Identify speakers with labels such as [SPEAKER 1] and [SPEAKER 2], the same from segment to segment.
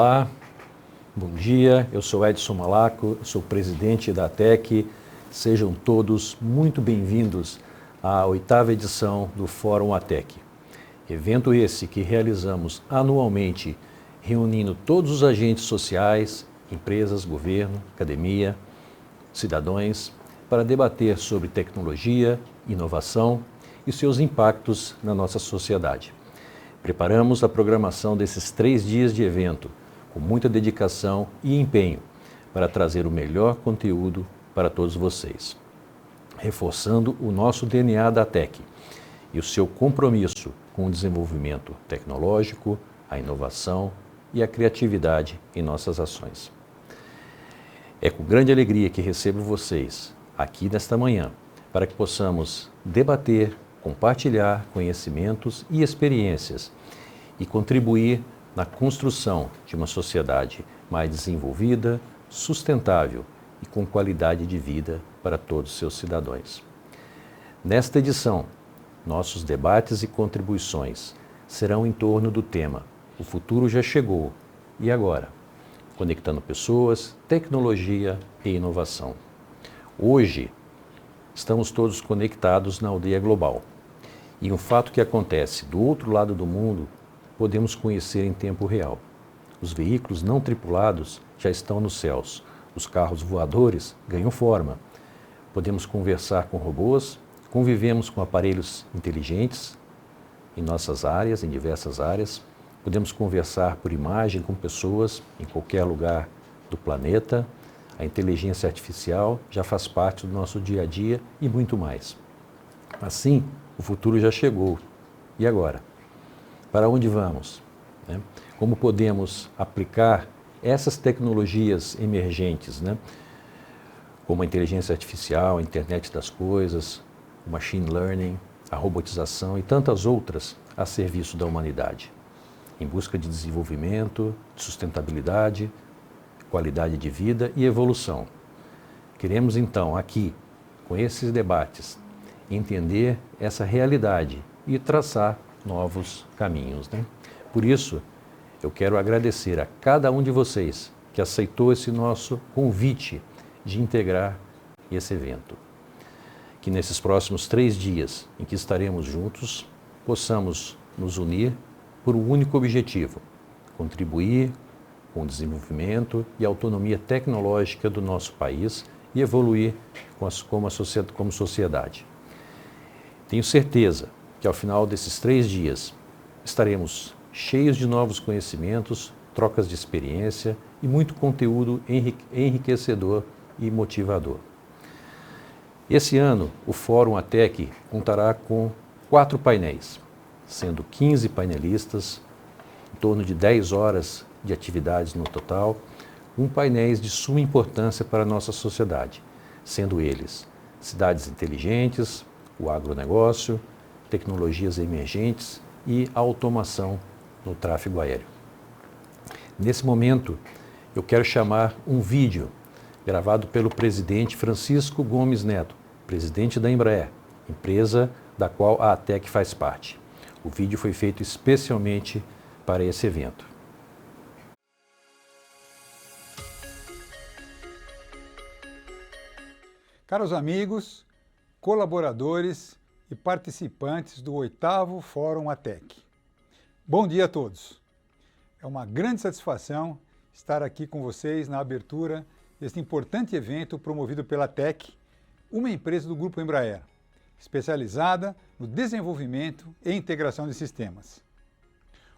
[SPEAKER 1] Olá, bom dia, eu sou Edson Malaco, sou presidente da ATEC. Sejam todos muito bem-vindos à 8ª edição do Fórum ATEC. Evento esse que realizamos anualmente, reunindo todos os agentes sociais, empresas, governo, academia, cidadãos, para debater sobre tecnologia, inovação e seus impactos na nossa sociedade. Preparamos a programação desses 3 dias de evento com muita dedicação e empenho para trazer o melhor conteúdo para todos vocês, reforçando o nosso DNA da ATEC e o seu compromisso com o desenvolvimento tecnológico, a inovação e a criatividade em nossas ações. É com grande alegria que recebo vocês aqui nesta manhã para que possamos debater, compartilhar conhecimentos e experiências e contribuir na construção de uma sociedade mais desenvolvida, sustentável e com qualidade de vida para todos os seus cidadãos. Nesta edição, nossos debates e contribuições serão em torno do tema O futuro já chegou, e agora? Conectando pessoas, tecnologia e inovação. Hoje, estamos todos conectados na aldeia global. E um fato que acontece do outro lado do mundo, podemos conhecer em tempo real. Os veículos não tripulados já estão nos céus. Os carros voadores ganham forma. Podemos conversar com robôs, convivemos com aparelhos inteligentes em nossas áreas, em diversas áreas. Podemos conversar por imagem com pessoas em qualquer lugar do planeta. A inteligência artificial já faz parte do nosso dia a dia e muito mais. Assim, o futuro já chegou. E agora? Para onde vamos? Como podemos aplicar essas tecnologias emergentes, como a inteligência artificial, a internet das coisas, o machine learning, a robotização e tantas outras a serviço da humanidade, em busca de desenvolvimento, de sustentabilidade, qualidade de vida e evolução. Queremos então aqui, com esses debates, entender essa realidade e traçar novos caminhos. Por isso, eu quero agradecer a cada um de vocês que aceitou esse nosso convite de integrar esse evento. Que nesses próximos 3 dias em que estaremos juntos, possamos nos unir por um único objetivo: contribuir com o desenvolvimento e autonomia tecnológica do nosso país e evoluir como sociedade. Tenho certeza que ao final desses 3 dias estaremos cheios de novos conhecimentos, trocas de experiência e muito conteúdo enriquecedor e motivador. Esse ano, o Fórum ATEC contará com 4 painéis, sendo 15 painelistas, em torno de 10 horas de atividades no total, com painéis de suma importância para a nossa sociedade, sendo eles cidades inteligentes, o agronegócio, tecnologias emergentes e a automação no tráfego aéreo. Nesse momento, eu quero chamar um vídeo gravado pelo presidente Francisco Gomes Neto, presidente da Embraer, empresa da qual a ATEC faz parte. O vídeo foi feito especialmente para esse evento.
[SPEAKER 2] Caros amigos, colaboradores e participantes do 8º Fórum ATEC. Bom dia a todos. É uma grande satisfação estar aqui com vocês na abertura deste importante evento promovido pela ATEC, uma empresa do Grupo Embraer, especializada no desenvolvimento e integração de sistemas.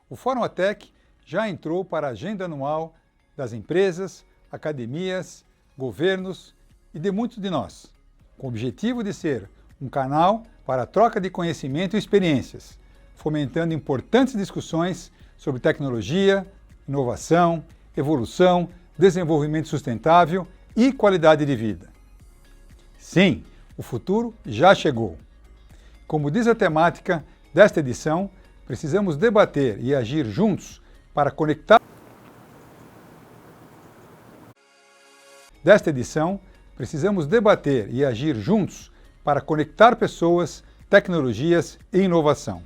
[SPEAKER 2] O Fórum ATEC já entrou para a agenda anual das empresas, academias, governos e de muitos de nós, com o objetivo de ser um canal para a troca de conhecimento e experiências, fomentando importantes discussões sobre tecnologia, inovação, evolução, desenvolvimento sustentável e qualidade de vida. Sim, o futuro já chegou. Como diz a temática desta edição, precisamos debater e agir juntos para conectar pessoas, tecnologias e inovação.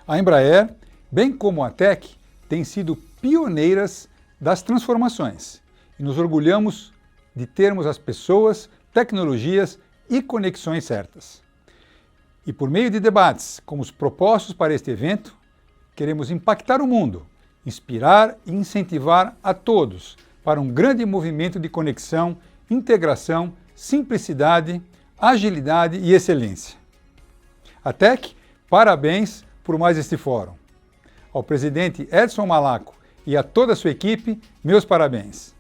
[SPEAKER 2] A Embraer, bem como a ATEC, têm sido pioneiras das transformações e nos orgulhamos de termos as pessoas, tecnologias e conexões certas. E por meio de debates como os propostos para este evento, queremos impactar o mundo, inspirar e incentivar a todos para um grande movimento de conexão, integração, simplicidade, agilidade e excelência. ATEC, parabéns por mais este fórum. Ao presidente Edson Malaco e a toda a sua equipe, meus parabéns.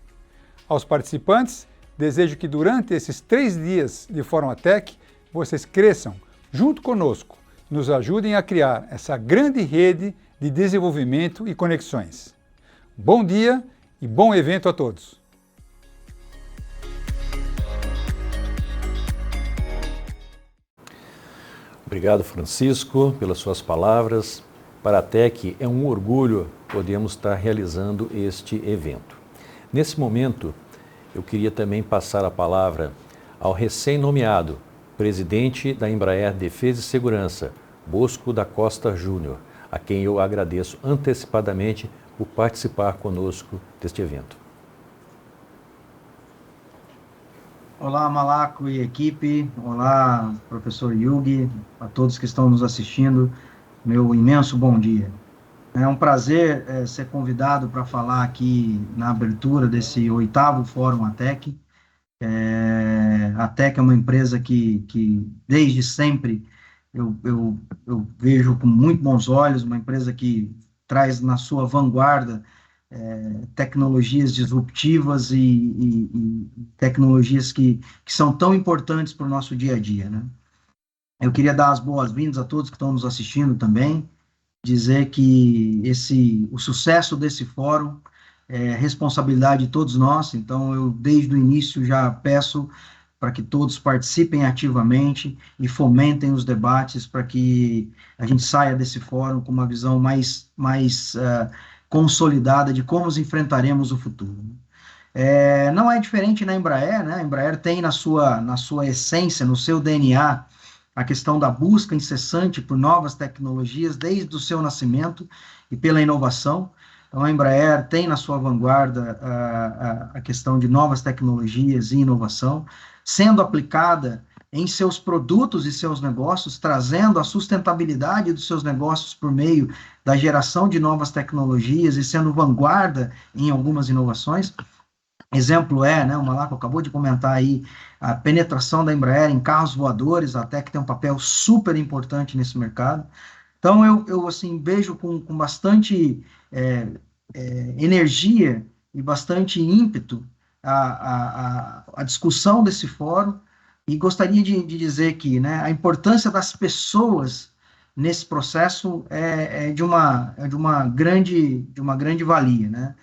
[SPEAKER 2] Aos participantes, desejo que durante esses 3 dias de Fórum ATEC, vocês cresçam junto conosco, nos ajudem a criar essa grande rede de desenvolvimento e conexões. Bom dia e bom evento a todos!
[SPEAKER 1] Obrigado, Francisco, pelas suas palavras. Para a ATEC é um orgulho podermos estar realizando este evento. Nesse momento, eu queria também passar a palavra ao recém-nomeado presidente da Embraer Defesa e Segurança, Bosco da Costa Júnior, a quem eu agradeço antecipadamente por participar conosco deste evento.
[SPEAKER 3] Olá, Malaco e equipe. Olá, professor Yugi, a todos que estão nos assistindo. Meu imenso bom dia. É um prazer ser convidado para falar aqui na abertura desse 8º Fórum ATEC. A ATEC é uma empresa que desde sempre eu vejo com muito bons olhos, uma empresa que traz na sua vanguarda tecnologias disruptivas e tecnologias que são tão importantes para o nosso dia a dia, né? Eu queria dar as boas-vindas a todos que estão nos assistindo também, dizer que o sucesso desse fórum é responsabilidade de todos nós, então eu desde o início já peço para que todos participem ativamente e fomentem os debates para que a gente saia desse fórum com uma visão mais consolidada de como enfrentaremos o futuro. Não é diferente na Embraer, né? A Embraer tem na sua essência, no seu DNA, a questão da busca incessante por novas tecnologias desde o seu nascimento e pela inovação. Então, a Embraer tem na sua vanguarda a questão de novas tecnologias e inovação, sendo aplicada em seus produtos e seus negócios, trazendo a sustentabilidade dos seus negócios por meio da geração de novas tecnologias e sendo vanguarda em algumas inovações. Exemplo o Malaco acabou de comentar aí, a penetração da Embraer em carros voadores, até que tem um papel super importante nesse mercado. Então, eu assim, vejo com bastante energia e bastante ímpeto a discussão desse fórum, e gostaria de dizer que, né, a importância das pessoas nesse processo é de uma grande valia, né?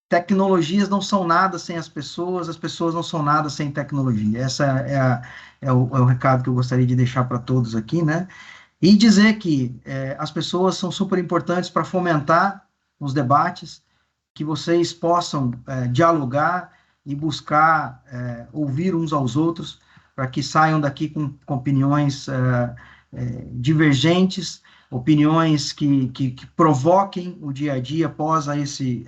[SPEAKER 3] Tecnologias não são nada sem as pessoas não são nada sem tecnologia. Essa é o recado que eu gostaria de deixar para todos aqui, né? E dizer que as pessoas são super importantes para fomentar os debates, que vocês possam dialogar e buscar ouvir uns aos outros, para que saiam daqui com opiniões divergentes, opiniões que provoquem o dia a dia após esse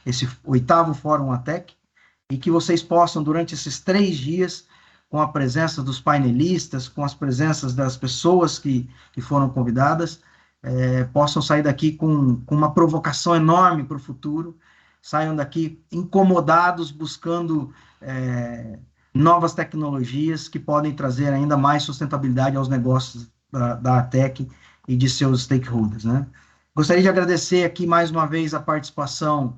[SPEAKER 3] 8º Fórum ATEC, e que vocês possam, durante esses 3 dias, com a presença dos painelistas, com as presenças das pessoas que foram convidadas, possam sair daqui com uma provocação enorme para o futuro, saiam daqui incomodados, buscando novas tecnologias que podem trazer ainda mais sustentabilidade aos negócios da ATEC e de seus stakeholders, né? Gostaria de agradecer aqui mais uma vez a participação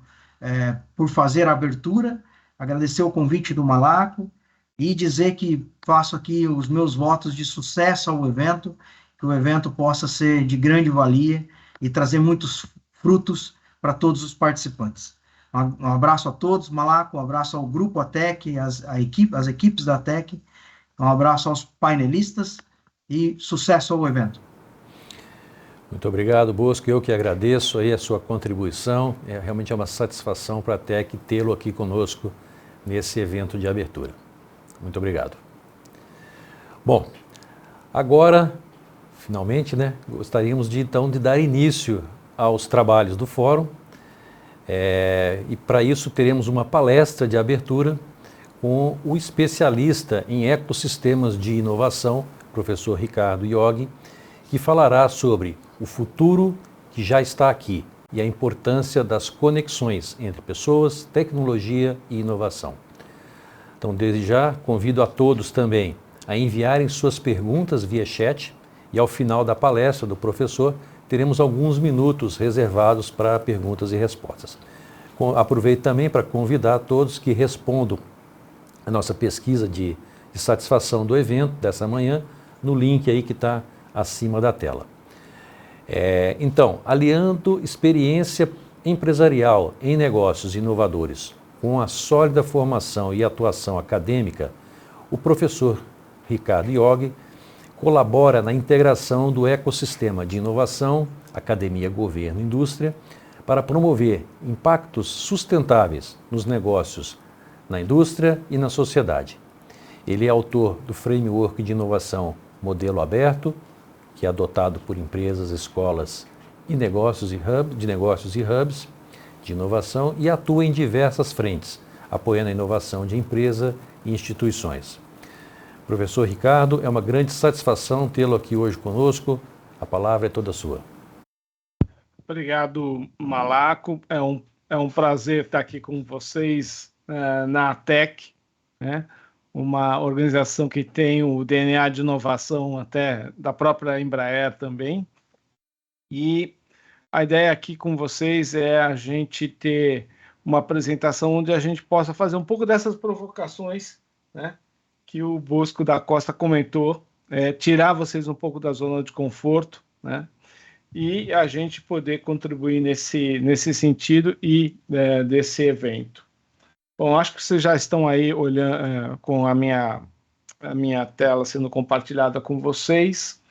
[SPEAKER 3] por fazer a abertura, agradecer o convite do Malaco e dizer que faço aqui os meus votos de sucesso ao evento, que o evento possa ser de grande valia e trazer muitos frutos para todos os participantes. Um abraço a todos, Malaco, um abraço ao Grupo ATEC, as equipes da ATEC, um abraço aos painelistas e sucesso ao evento.
[SPEAKER 1] Muito obrigado, Bosco. Eu que agradeço aí a sua contribuição. Realmente é uma satisfação para a ATEC tê-lo aqui conosco nesse evento de abertura. Muito obrigado. Bom, agora, finalmente, né, gostaríamos então de dar início aos trabalhos do Fórum. E para isso teremos uma palestra de abertura com o especialista em ecossistemas de inovação, professor Ricardo Iog, que falará sobre o futuro que já está aqui e a importância das conexões entre pessoas, tecnologia e inovação. Então, desde já, convido a todos também a enviarem suas perguntas via chat e ao final da palestra do professor teremos alguns minutos reservados para perguntas e respostas. Aproveito também para convidar a todos que respondam a nossa pesquisa de satisfação do evento dessa manhã no link aí que está acima da tela. Então, aliando experiência empresarial em negócios inovadores com a sólida formação e atuação acadêmica, o professor Ricardo Iog colabora na integração do ecossistema de inovação, academia, governo e indústria para promover impactos sustentáveis nos negócios, na indústria e na sociedade. Ele é autor do Framework de Inovação Modelo Aberto, que é adotado por empresas, escolas e negócios e hubs de inovação e atua em diversas frentes, apoiando a inovação de empresa e instituições. Professor Ricardo, é uma grande satisfação tê-lo aqui hoje conosco. A palavra é toda sua.
[SPEAKER 4] Obrigado, Malaco. É um prazer estar aqui com vocês na ATEC, né? Uma organização que tem o DNA de inovação até da própria Embraer também. E a ideia aqui com vocês é a gente ter uma apresentação onde a gente possa fazer um pouco dessas provocações, né, que o Bosco da Costa comentou, tirar vocês um pouco da zona de conforto, né, e a gente poder contribuir nesse sentido e desse evento. Bom, acho que vocês já estão aí olhando com a minha tela sendo compartilhada com vocês.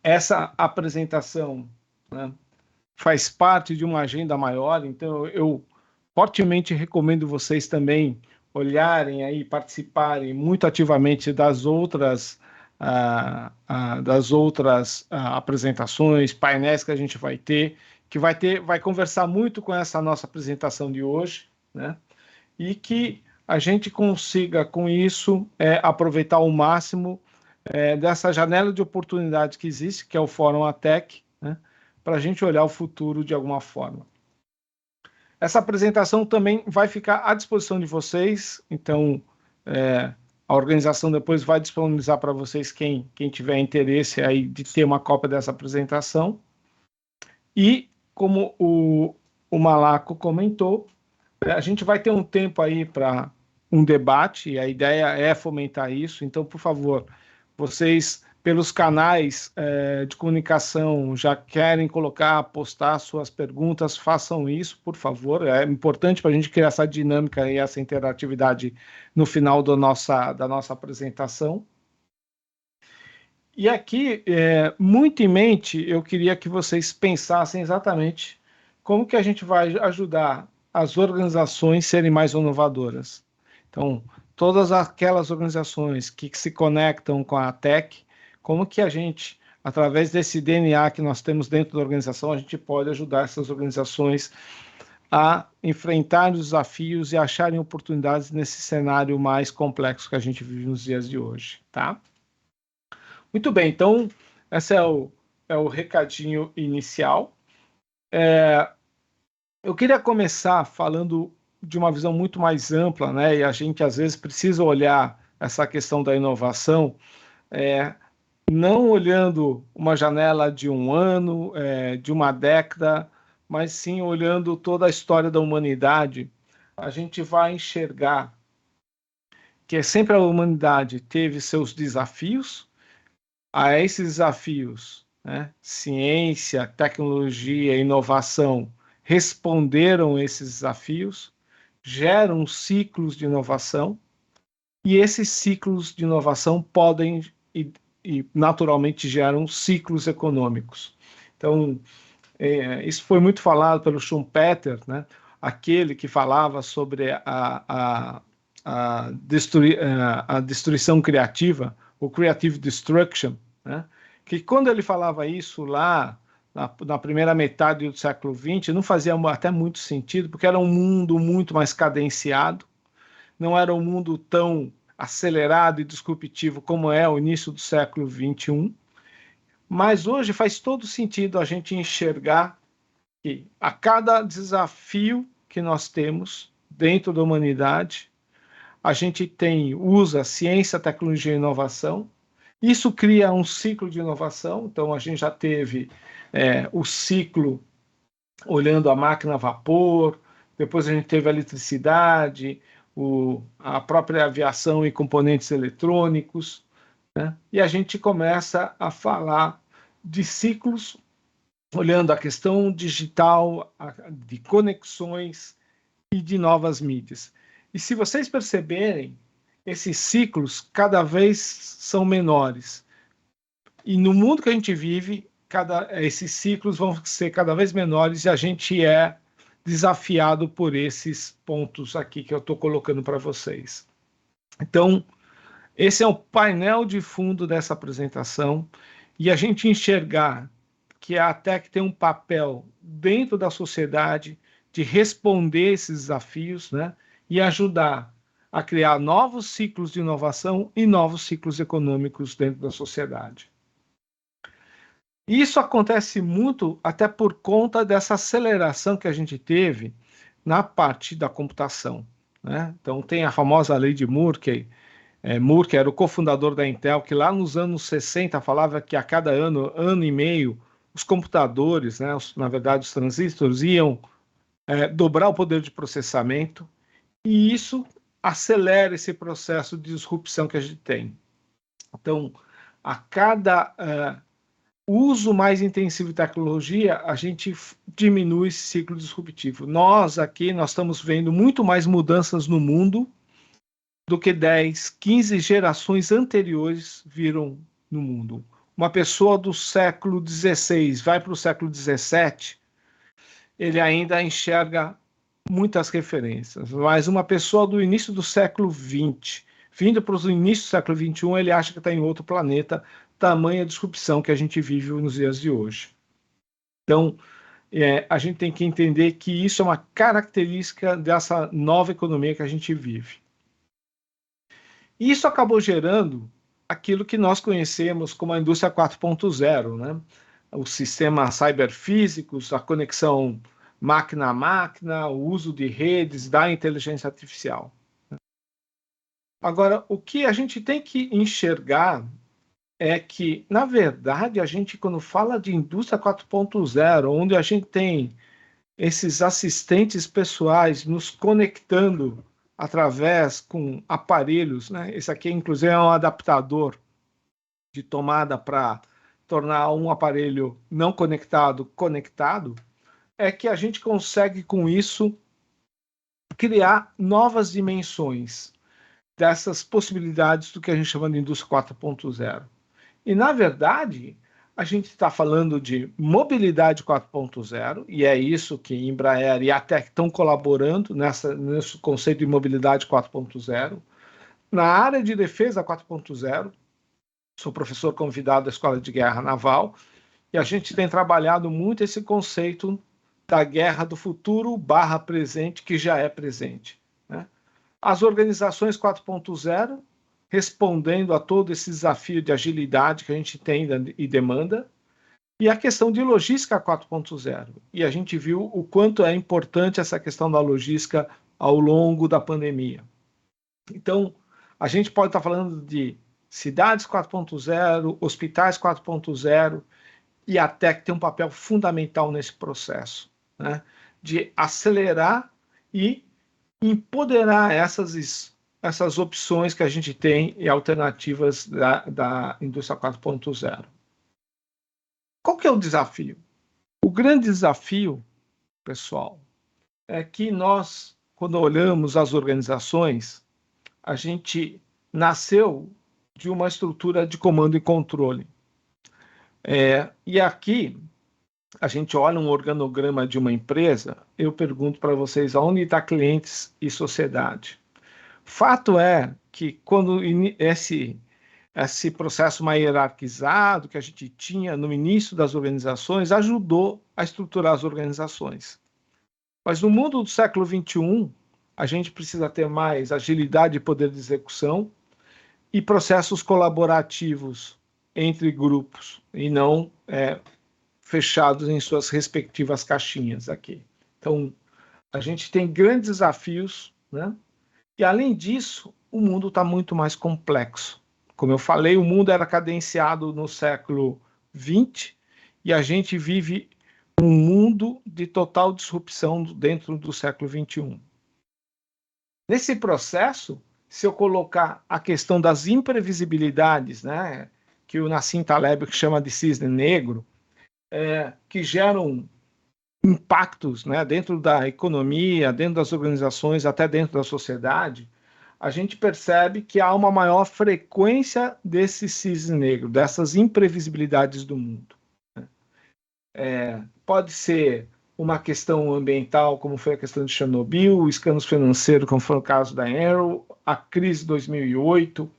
[SPEAKER 4] Essa apresentação, né, faz parte de uma agenda maior, então eu fortemente recomendo vocês também olharem aí, participarem muito ativamente das outras apresentações, painéis que a gente vai ter, vai conversar muito com essa nossa apresentação de hoje, né? E que a gente consiga, com isso, aproveitar ao máximo dessa janela de oportunidade que existe, que é o Fórum ATEC, né? Para a gente olhar o futuro de alguma forma. Essa apresentação também vai ficar à disposição de vocês, então a organização depois vai disponibilizar para vocês quem tiver interesse aí de ter uma cópia dessa apresentação. E, como o Malaco comentou, a gente vai ter um tempo aí para um debate, e a ideia é fomentar isso, então, por favor, vocês, pelos canais de comunicação, já querem postar suas perguntas, façam isso, por favor. É importante para a gente criar essa dinâmica e essa interatividade no final da nossa apresentação. E aqui, muito em mente, eu queria que vocês pensassem exatamente como que a gente vai ajudar as organizações a serem mais inovadoras. Então, todas aquelas organizações que se conectam com a ATEC, como que a gente, através desse DNA que nós temos dentro da organização, a gente pode ajudar essas organizações a enfrentar os desafios e acharem oportunidades nesse cenário mais complexo que a gente vive nos dias de hoje, tá? Muito bem, então, esse é o recadinho inicial. Eu queria começar falando de uma visão muito mais ampla, né? E a gente, às vezes, precisa olhar essa questão da inovação, não olhando uma janela de um ano, de uma década, mas sim olhando toda a história da humanidade. A gente vai enxergar que sempre a humanidade teve seus desafios. A esses desafios, né, ciência, tecnologia, inovação, responderam esses desafios, geram ciclos de inovação, e esses ciclos de inovação podem e naturalmente geram ciclos econômicos. Então, isso foi muito falado pelo Schumpeter, né, aquele que falava sobre a destruição criativa, o creative destruction, né, que quando ele falava isso lá na primeira metade do século XX, não fazia até muito sentido, porque era um mundo muito mais cadenciado, não era um mundo tão acelerado e disruptivo como é o início do século XXI, mas hoje faz todo sentido a gente enxergar que a cada desafio que nós temos dentro da humanidade, a gente usa ciência, tecnologia e inovação. Isso cria um ciclo de inovação. Então, a gente já teve o ciclo olhando a máquina a vapor, depois a gente teve a eletricidade, a própria aviação e componentes eletrônicos, né? E a gente começa a falar de ciclos olhando a questão digital, de conexões e de novas mídias. E se vocês perceberem, esses ciclos cada vez são menores. E no mundo que a gente vive, esses ciclos vão ser cada vez menores e a gente é desafiado por esses pontos aqui que eu estou colocando para vocês. Então, esse é o painel de fundo dessa apresentação, e a gente enxergar que a ATEC tem um papel dentro da sociedade de responder esses desafios, né, e ajudar a criar novos ciclos de inovação e novos ciclos econômicos dentro da sociedade. Isso acontece muito até por conta dessa aceleração que a gente teve na parte da computação, né? Então, tem a famosa lei de Moore, que era o cofundador da Intel, que lá nos anos 60 falava que a cada ano e meio, os computadores, né, na verdade os transistores, iam dobrar o poder de processamento, e isso acelera esse processo de disrupção que a gente tem. Então, a cada uso mais intensivo de tecnologia, a gente diminui esse ciclo disruptivo. Nós estamos vendo muito mais mudanças no mundo do que 10, 15 gerações anteriores viram no mundo. Uma pessoa do século XVI vai para o século XVII, ele ainda enxerga muitas referências, mas uma pessoa do início do século XX, vindo para o início do século XXI, ele acha que está em outro planeta, tamanha disrupção que a gente vive nos dias de hoje. Então, a gente tem que entender que isso é uma característica dessa nova economia que a gente vive. E isso acabou gerando aquilo que nós conhecemos como a indústria 4.0, né? Os sistemas cyberfísicos, a conexão máquina a máquina, o uso de redes, da inteligência artificial. Agora, o que a gente tem que enxergar é que, na verdade, a gente, quando fala de indústria 4.0, onde a gente tem esses assistentes pessoais nos conectando através com aparelhos, né? Esse aqui, inclusive, é um adaptador de tomada para tornar um aparelho não conectado conectado, é que a gente consegue, com isso, criar novas dimensões dessas possibilidades do que a gente chama de indústria 4.0. E, na verdade, a gente está falando de mobilidade 4.0, e é isso que Embraer e a ATEC estão colaborando nesse conceito de mobilidade 4.0. Na área de defesa 4.0, sou professor convidado da Escola de Guerra Naval, e a gente tem trabalhado muito esse conceito da guerra do futuro / presente, que já é presente, né? As organizações 4.0, respondendo a todo esse desafio de agilidade que a gente tem e demanda, e a questão de logística 4.0. E a gente viu o quanto é importante essa questão da logística ao longo da pandemia. Então, a gente pode estar falando de cidades 4.0, hospitais 4.0, e a ATEC tem um papel fundamental nesse processo, né, de acelerar e empoderar essas opções que a gente tem e alternativas da indústria 4.0. Qual que é o desafio? O grande desafio, pessoal, é que nós, quando olhamos as organizações, a gente nasceu de uma estrutura de comando e controle. E aqui, a gente olha um organograma de uma empresa, eu pergunto para vocês, aonde está clientes e sociedade? Fato é que quando esse processo mais hierarquizado que a gente tinha no início das organizações ajudou a estruturar as organizações. Mas no mundo do século XXI, a gente precisa ter mais agilidade e poder de execução e processos colaborativos entre grupos, e não fechados em suas respectivas caixinhas aqui. Então, a gente tem grandes desafios, né? E, além disso, o mundo está muito mais complexo. Como eu falei, o mundo era cadenciado no século XX e a gente vive um mundo de total disrupção dentro do século XXI. Nesse processo, se eu colocar a questão das imprevisibilidades, né, que o Nassim Taleb chama de cisne negro, que geram impactos, né, dentro da economia, dentro das organizações, até dentro da sociedade, a gente percebe que há uma maior frequência desse cisne negro, dessas imprevisibilidades do mundo. Pode ser uma questão ambiental, como foi a questão de Chernobyl, o escândalo financeiro, como foi o caso da Enron, a crise de 2008,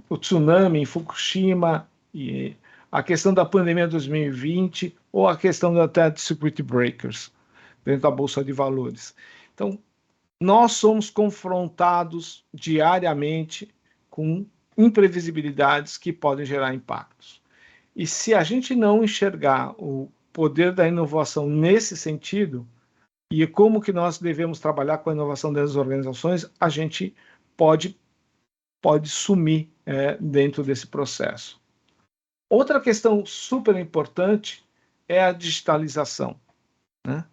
[SPEAKER 4] o tsunami em Fukushima, e a questão da pandemia de 2020, ou a questão até de circuit breakers dentro da Bolsa de Valores. Então, nós somos confrontados diariamente com imprevisibilidades que podem gerar impactos. E se a gente não enxergar o poder da inovação nesse sentido, e como que nós devemos trabalhar com a inovação das organizações, a gente pode sumir dentro desse processo. Outra questão super importante é a digitalização, né?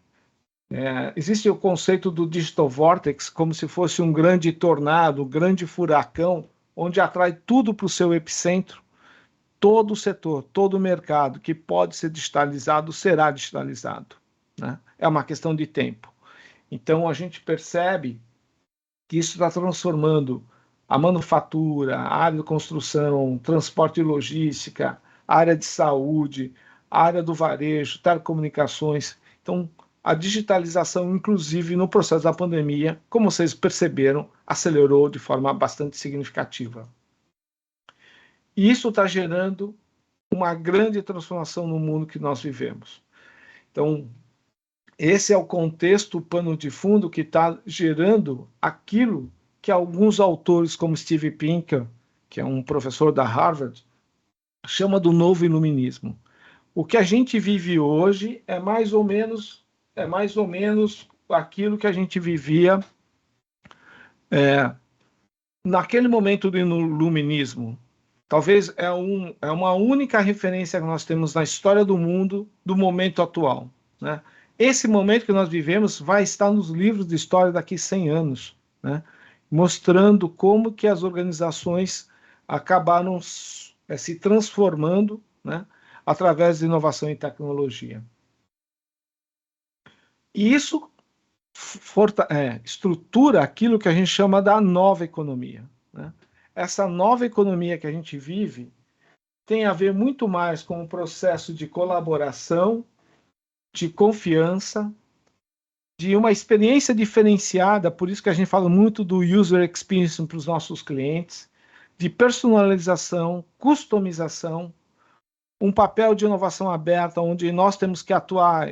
[SPEAKER 4] Existe o conceito do digital vortex como se fosse um grande tornado, um grande furacão, onde atrai tudo para o seu epicentro. Todo o setor, todo o mercado que pode ser digitalizado, será digitalizado, né? É uma questão de tempo. Então, a gente percebe que isso está transformando a manufatura, a área de construção, transporte e logística, a área de saúde, a área do varejo, telecomunicações. Então, a digitalização, inclusive no processo da pandemia, como vocês perceberam, acelerou de forma bastante significativa. E isso está gerando uma grande transformação no mundo que nós vivemos. Então, esse é o contexto, o pano de fundo que está gerando aquilo que alguns autores, como Steve Pinker, que é um professor da Harvard, chama do novo iluminismo. O que a gente vive hoje é mais ou menos aquilo que a gente vivia naquele momento do iluminismo. Talvez é uma única referência que nós temos na história do mundo do momento atual, né? Esse momento que nós vivemos vai estar nos livros de história daqui a 100 anos, né? Mostrando como que as organizações acabaram se transformando, né, através de inovação e tecnologia. E isso estrutura aquilo que a gente chama da nova economia, né? Essa nova economia que a gente vive tem a ver muito mais com o processo de colaboração, de confiança, de uma experiência diferenciada, por isso que a gente fala muito do user experience para os nossos clientes, de personalização, customização, um papel de inovação aberta, onde nós temos que atuar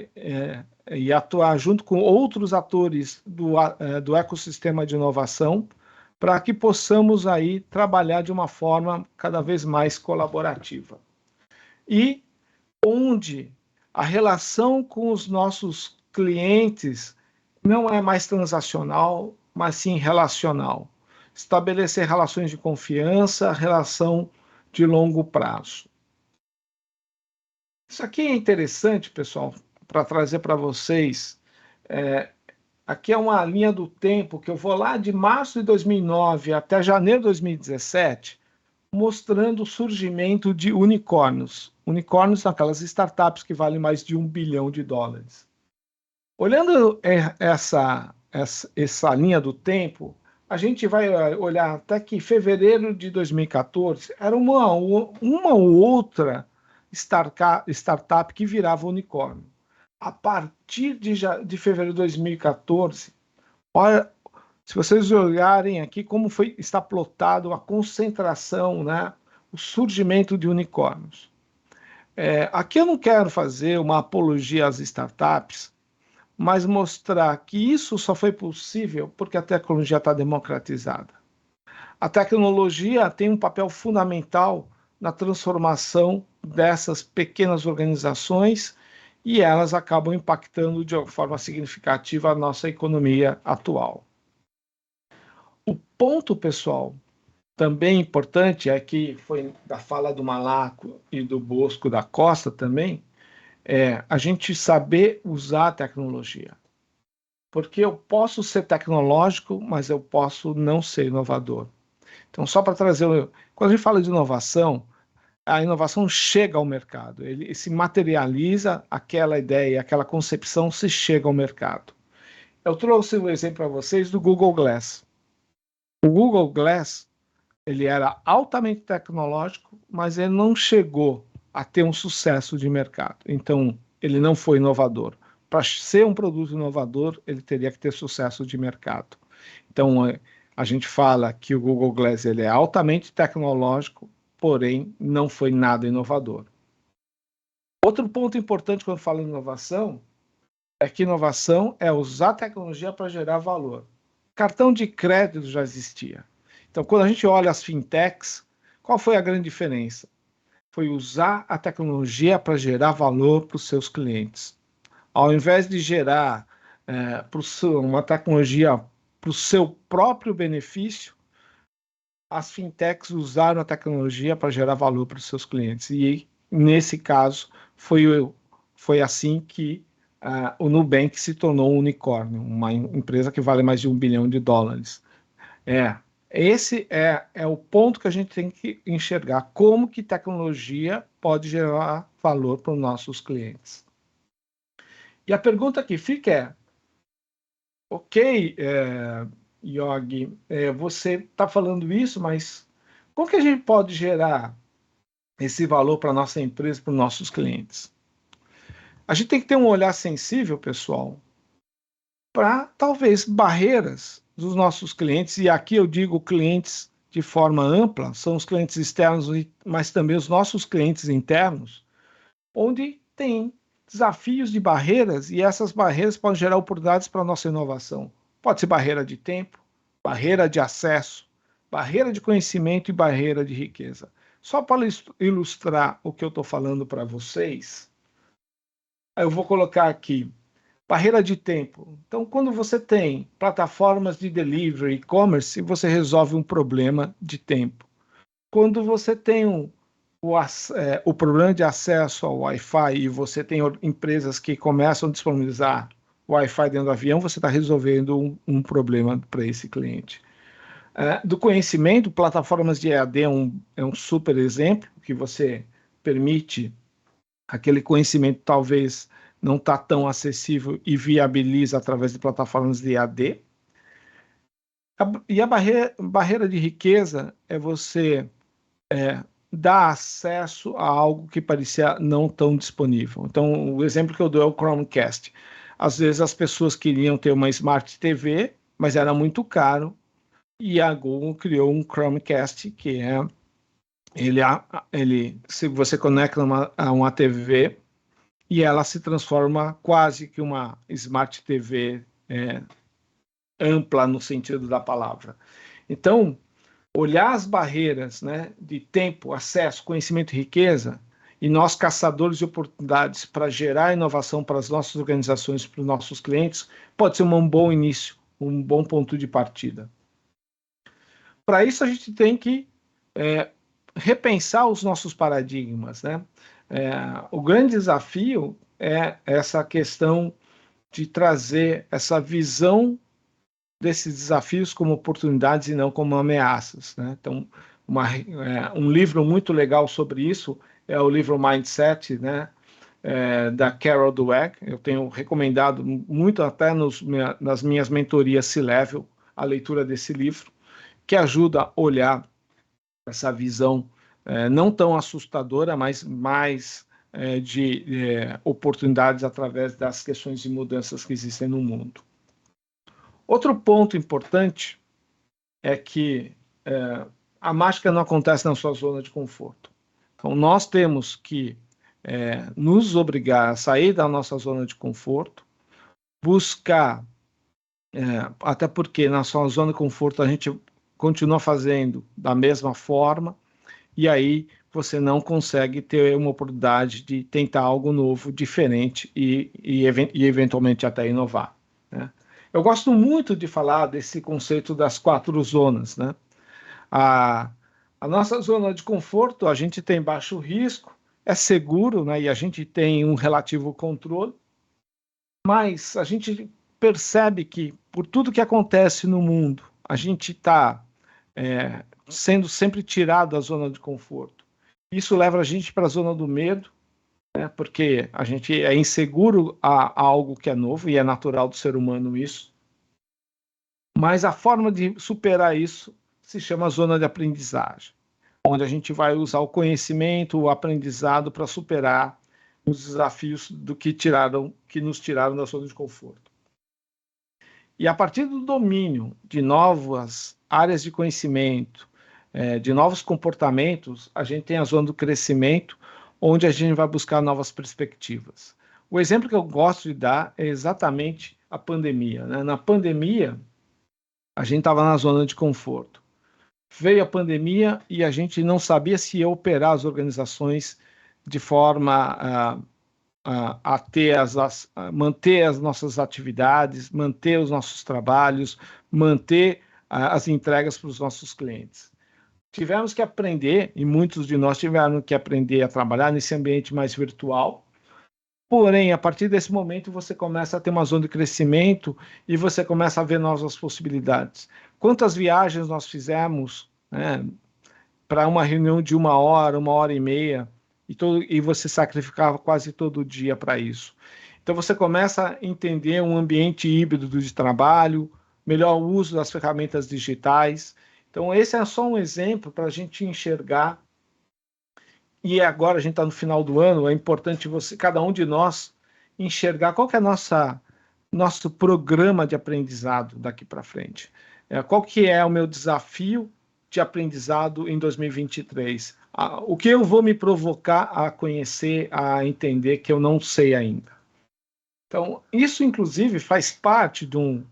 [SPEAKER 4] junto com outros atores do ecossistema de inovação, para que possamos aí trabalhar de uma forma cada vez mais colaborativa. E onde a relação com os nossos clientes não é mais transacional, mas sim relacional. Estabelecer relações de confiança, relação de longo prazo. Isso aqui é interessante, pessoal, para trazer para vocês. Aqui é uma linha do tempo que eu vou lá de março de 2009 até janeiro de 2017, mostrando o surgimento de unicórnios. Unicórnios são aquelas startups que valem mais de $1 bilhão. Olhando essa linha do tempo, a gente vai olhar até que em fevereiro de 2014 era uma ou outra startup que virava unicórnio. A partir de fevereiro de 2014, olha Se vocês olharem aqui como está plotado a concentração, né, o surgimento de unicórnios. Aqui eu não quero fazer uma apologia às startups, mas mostrar que isso só foi possível porque a tecnologia está democratizada. A tecnologia tem um papel fundamental na transformação dessas pequenas organizações e elas acabam impactando de uma forma significativa a nossa economia atual. O ponto, pessoal, também importante, aqui foi da fala do Malaco e do Bosco da Costa também, a gente saber usar a tecnologia. Porque eu posso ser tecnológico, mas eu posso não ser inovador. Então, só para trazer... Quando a gente fala de inovação, a inovação chega ao mercado, ele se materializa, aquela ideia, aquela concepção se chega ao mercado. Eu trouxe um exemplo para vocês do Google Glass. O Google Glass, ele era altamente tecnológico, mas ele não chegou a ter um sucesso de mercado. Então, ele não foi inovador. Para ser um produto inovador, ele teria que ter sucesso de mercado. Então, a gente fala que o Google Glass ele é altamente tecnológico, porém não foi nada inovador. Outro ponto importante quando falo em inovação é que inovação é usar a tecnologia para gerar valor. Cartão de crédito já existia. Então, quando a gente olha as fintechs, qual foi a grande diferença? Foi usar a tecnologia para gerar valor para os seus clientes. Ao invés de gerar uma tecnologia para o seu próprio benefício, as fintechs usaram a tecnologia para gerar valor para os seus clientes. E, nesse caso, foi assim que o Nubank se tornou um unicórnio, uma empresa que vale mais de $1 bilhão. Esse é o ponto que a gente tem que enxergar, como que tecnologia pode gerar valor para os nossos clientes. E a pergunta que fica é, ok, Yogi, você está falando isso, mas como que a gente pode gerar esse valor para a nossa empresa, para os nossos clientes? A gente tem que ter um olhar sensível, pessoal, para talvez barreiras dos nossos clientes, e aqui eu digo clientes de forma ampla, são os clientes externos, mas também os nossos clientes internos, onde tem desafios de barreiras, e essas barreiras podem gerar oportunidades para a nossa inovação. Pode ser barreira de tempo, barreira de acesso, barreira de conhecimento e barreira de riqueza. Só para ilustrar o que eu estou falando para vocês, eu vou colocar aqui barreira de tempo. Então, quando você tem plataformas de delivery, e-commerce, você resolve um problema de tempo. Quando você tem o problema de acesso ao Wi-Fi e você tem empresas que começam a disponibilizar Wi-Fi dentro do avião, você está resolvendo um problema para esse cliente. Do conhecimento, plataformas de EAD é um super exemplo, que você permite aquele conhecimento talvez não está tão acessível e viabiliza através de plataformas de EAD. E a barreira de riqueza é você dar acesso a algo que parecia não tão disponível. Então, o exemplo que eu dou é o Chromecast. Às vezes as pessoas queriam ter uma Smart TV, mas era muito caro, e a Google criou um Chromecast, que se você conecta a uma TV, e ela se transforma quase que uma Smart TV ampla no sentido da palavra. Então, olhar as barreiras, né, de tempo, acesso, conhecimento e riqueza, e nós, caçadores de oportunidades para gerar inovação para as nossas organizações, para os nossos clientes, pode ser um bom início, um bom ponto de partida. Para isso, a gente tem que repensar os nossos paradigmas, né? O grande desafio é essa questão de trazer essa visão desses desafios como oportunidades e não como ameaças, né? Então, um livro muito legal sobre isso é o livro Mindset, né? Da Carol Dweck. Eu tenho recomendado muito até nas minhas mentorias C-Level a leitura desse livro, que ajuda a olhar essa visão não tão assustadora, mas mais de oportunidades através das questões de mudanças que existem no mundo. Outro ponto importante é que a mágica não acontece na sua zona de conforto. Então, nós temos que nos obrigar a sair da nossa zona de conforto, buscar, até porque na sua zona de conforto a gente continua fazendo da mesma forma, e aí você não consegue ter uma oportunidade de tentar algo novo, diferente e eventualmente até inovar, né? Eu gosto muito de falar desse conceito das 4 zonas, né? A nossa zona de conforto, a gente tem baixo risco, é seguro, né? E a gente tem um relativo controle, mas a gente percebe que, por tudo que acontece no mundo, a gente está sendo sempre tirado da zona de conforto. Isso leva a gente para a zona do medo, né? Porque a gente é inseguro a algo que é novo, e é natural do ser humano isso. Mas a forma de superar isso se chama zona de aprendizagem, onde a gente vai usar o conhecimento, o aprendizado para superar os desafios que nos tiraram da zona de conforto. E a partir do domínio de novas áreas de conhecimento, de novos comportamentos, a gente tem a zona do crescimento, onde a gente vai buscar novas perspectivas. O exemplo que eu gosto de dar é exatamente a pandemia, né? Na pandemia, a gente estava na zona de conforto. Veio a pandemia e a gente não sabia se ia operar as organizações de forma a manter as nossas atividades, manter os nossos trabalhos, manter as entregas para os nossos clientes. Tivemos que aprender, e muitos de nós tiveram que aprender a trabalhar nesse ambiente mais virtual. Porém, a partir desse momento, você começa a ter uma zona de crescimento e você começa a ver novas possibilidades. Quantas viagens nós fizemos, né, para uma reunião de 1 hora, 1 hora e meia, e você sacrificava quase todo dia para isso. Então, você começa a entender um ambiente híbrido de trabalho, melhor uso das ferramentas digitais. Então, esse é só um exemplo para a gente enxergar. E agora a gente está no final do ano, é importante cada um de nós, enxergar qual que é nosso programa de aprendizado daqui para frente. Qual que é o meu desafio de aprendizado em 2023? O que eu vou me provocar a conhecer, a entender que eu não sei ainda? Então, isso inclusive faz parte de um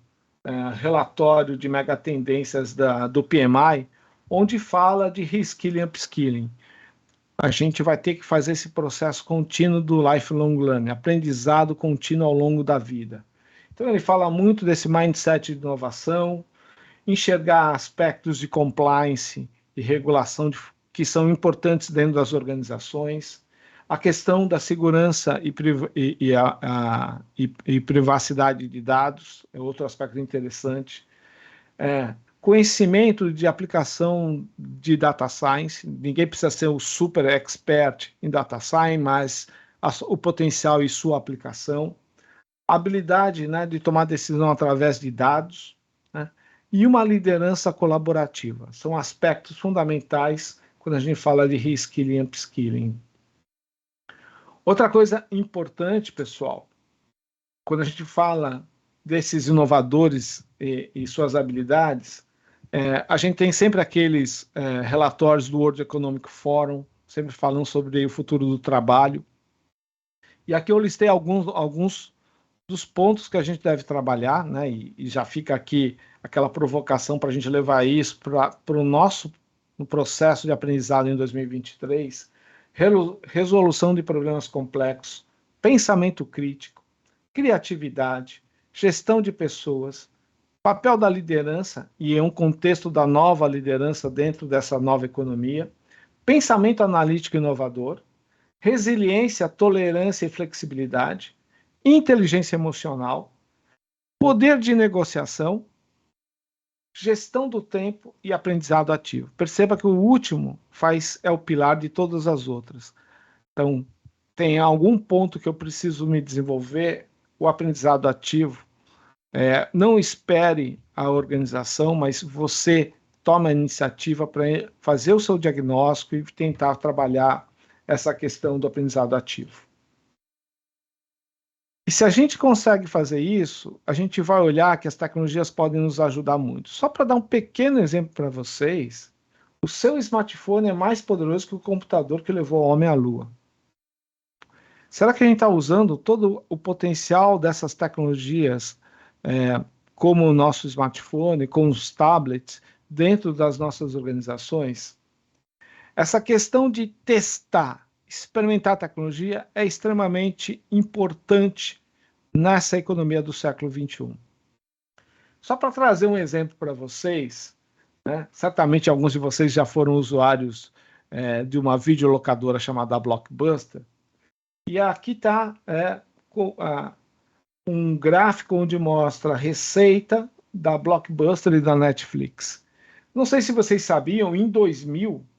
[SPEAKER 4] relatório de megatendências do PMI, onde fala de reskilling e upskilling. A gente vai ter que fazer esse processo contínuo do lifelong learning, aprendizado contínuo ao longo da vida. Então, ele fala muito desse mindset de inovação, enxergar aspectos de compliance e regulação que são importantes dentro das organizações, a questão da segurança e privacidade de dados é outro aspecto interessante. Conhecimento de aplicação de data science, ninguém precisa ser o super expert em data science, mas o potencial e sua aplicação, habilidade, né, de tomar decisão através de dados, né, e uma liderança colaborativa. São aspectos fundamentais quando a gente fala de reskilling e upskilling. Outra coisa importante, pessoal, quando a gente fala desses inovadores e suas habilidades, a gente tem sempre aqueles relatórios do World Economic Forum, sempre falando sobre o futuro do trabalho. E aqui eu listei alguns dos pontos que a gente deve trabalhar, né? E já fica aqui aquela provocação para a gente levar isso para o nosso processo de aprendizado em 2023. Resolução de problemas complexos, pensamento crítico, criatividade, gestão de pessoas, papel da liderança e em um contexto da nova liderança dentro dessa nova economia, pensamento analítico inovador, resiliência, tolerância e flexibilidade, inteligência emocional, poder de negociação, gestão do tempo e aprendizado ativo. Perceba que o último é o pilar de todas as outras. Então, tem algum ponto que eu preciso me desenvolver, o aprendizado ativo. Não espere a organização, mas você toma a iniciativa para fazer o seu diagnóstico e tentar trabalhar essa questão do aprendizado ativo. E se a gente consegue fazer isso, a gente vai olhar que as tecnologias podem nos ajudar muito. Só para dar um pequeno exemplo para vocês, o seu smartphone é mais poderoso que o computador que levou o homem à Lua. Será que a gente está usando todo o potencial dessas tecnologias, como o nosso smartphone, com os tablets, dentro das nossas organizações? Essa questão de testar, experimentar a tecnologia é extremamente importante nessa economia do século XXI. Só para trazer um exemplo para vocês, né? Certamente alguns de vocês já foram usuários de uma videolocadora chamada Blockbuster, e aqui está um gráfico onde mostra a receita da Blockbuster e da Netflix. Não sei se vocês sabiam,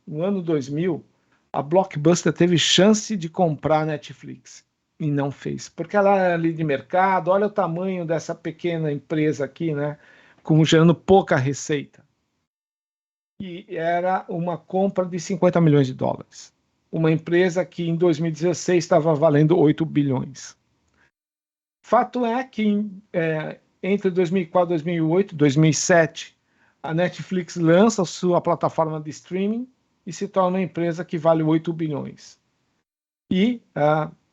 [SPEAKER 4] no ano 2000, a Blockbuster teve chance de comprar a Netflix e não fez, porque ela era ali de mercado. Olha o tamanho dessa pequena empresa aqui, né, gerando pouca receita. E era uma compra de 50 milhões de dólares. Uma empresa que em 2016 estava valendo 8 bilhões. Fato é que entre 2004, 2008, 2007, a Netflix lança sua plataforma de streaming e se torna uma empresa que vale 8 bilhões. E,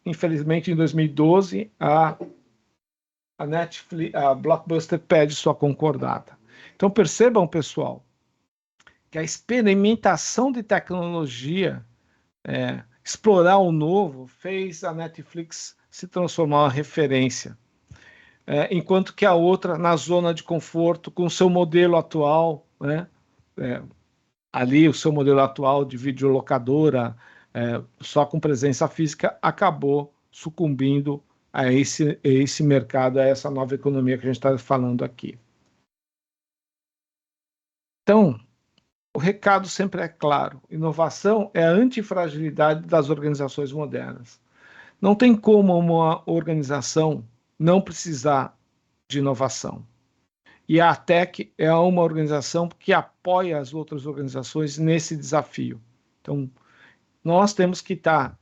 [SPEAKER 4] infelizmente, em 2012, a Blockbuster pede sua concordata. Então, percebam, pessoal, que a experimentação de tecnologia, explorar o novo, fez a Netflix se transformar em uma referência. Enquanto que a outra, na zona de conforto, com o seu modelo atual, né? Ali o seu modelo atual de videolocadora, só com presença física, acabou sucumbindo a esse mercado, a essa nova economia que a gente está falando aqui. Então, o recado sempre é claro: inovação é a antifragilidade das organizações modernas. Não tem como uma organização não precisar de inovação. E a ATEC é uma organização que apoia as outras organizações nesse desafio. Então, nós temos que estar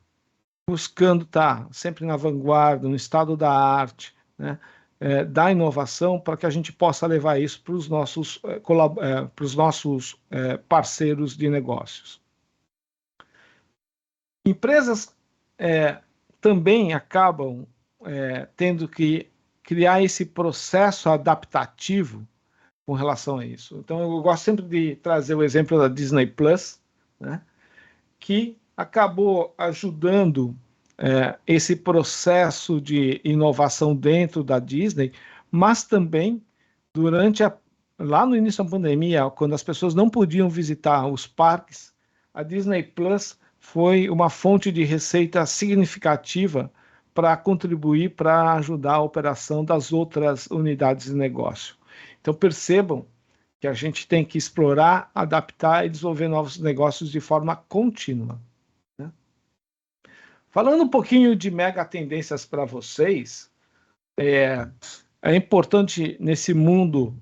[SPEAKER 4] buscando estar sempre na vanguarda, no estado da arte, né, da inovação, para que a gente possa levar isso para os nossos parceiros de negócios. Empresas também acabam tendo que criar esse processo adaptativo com relação a isso. Então, eu gosto sempre de trazer o exemplo da Disney Plus, né, que acabou ajudando esse processo de inovação dentro da Disney, mas também lá no início da pandemia, quando as pessoas não podiam visitar os parques, a Disney Plus foi uma fonte de receita significativa para contribuir para ajudar a operação das outras unidades de negócio. Então, percebam que a gente tem que explorar, adaptar e desenvolver novos negócios de forma contínua, né? Falando um pouquinho de mega tendências para vocês, é importante nesse mundo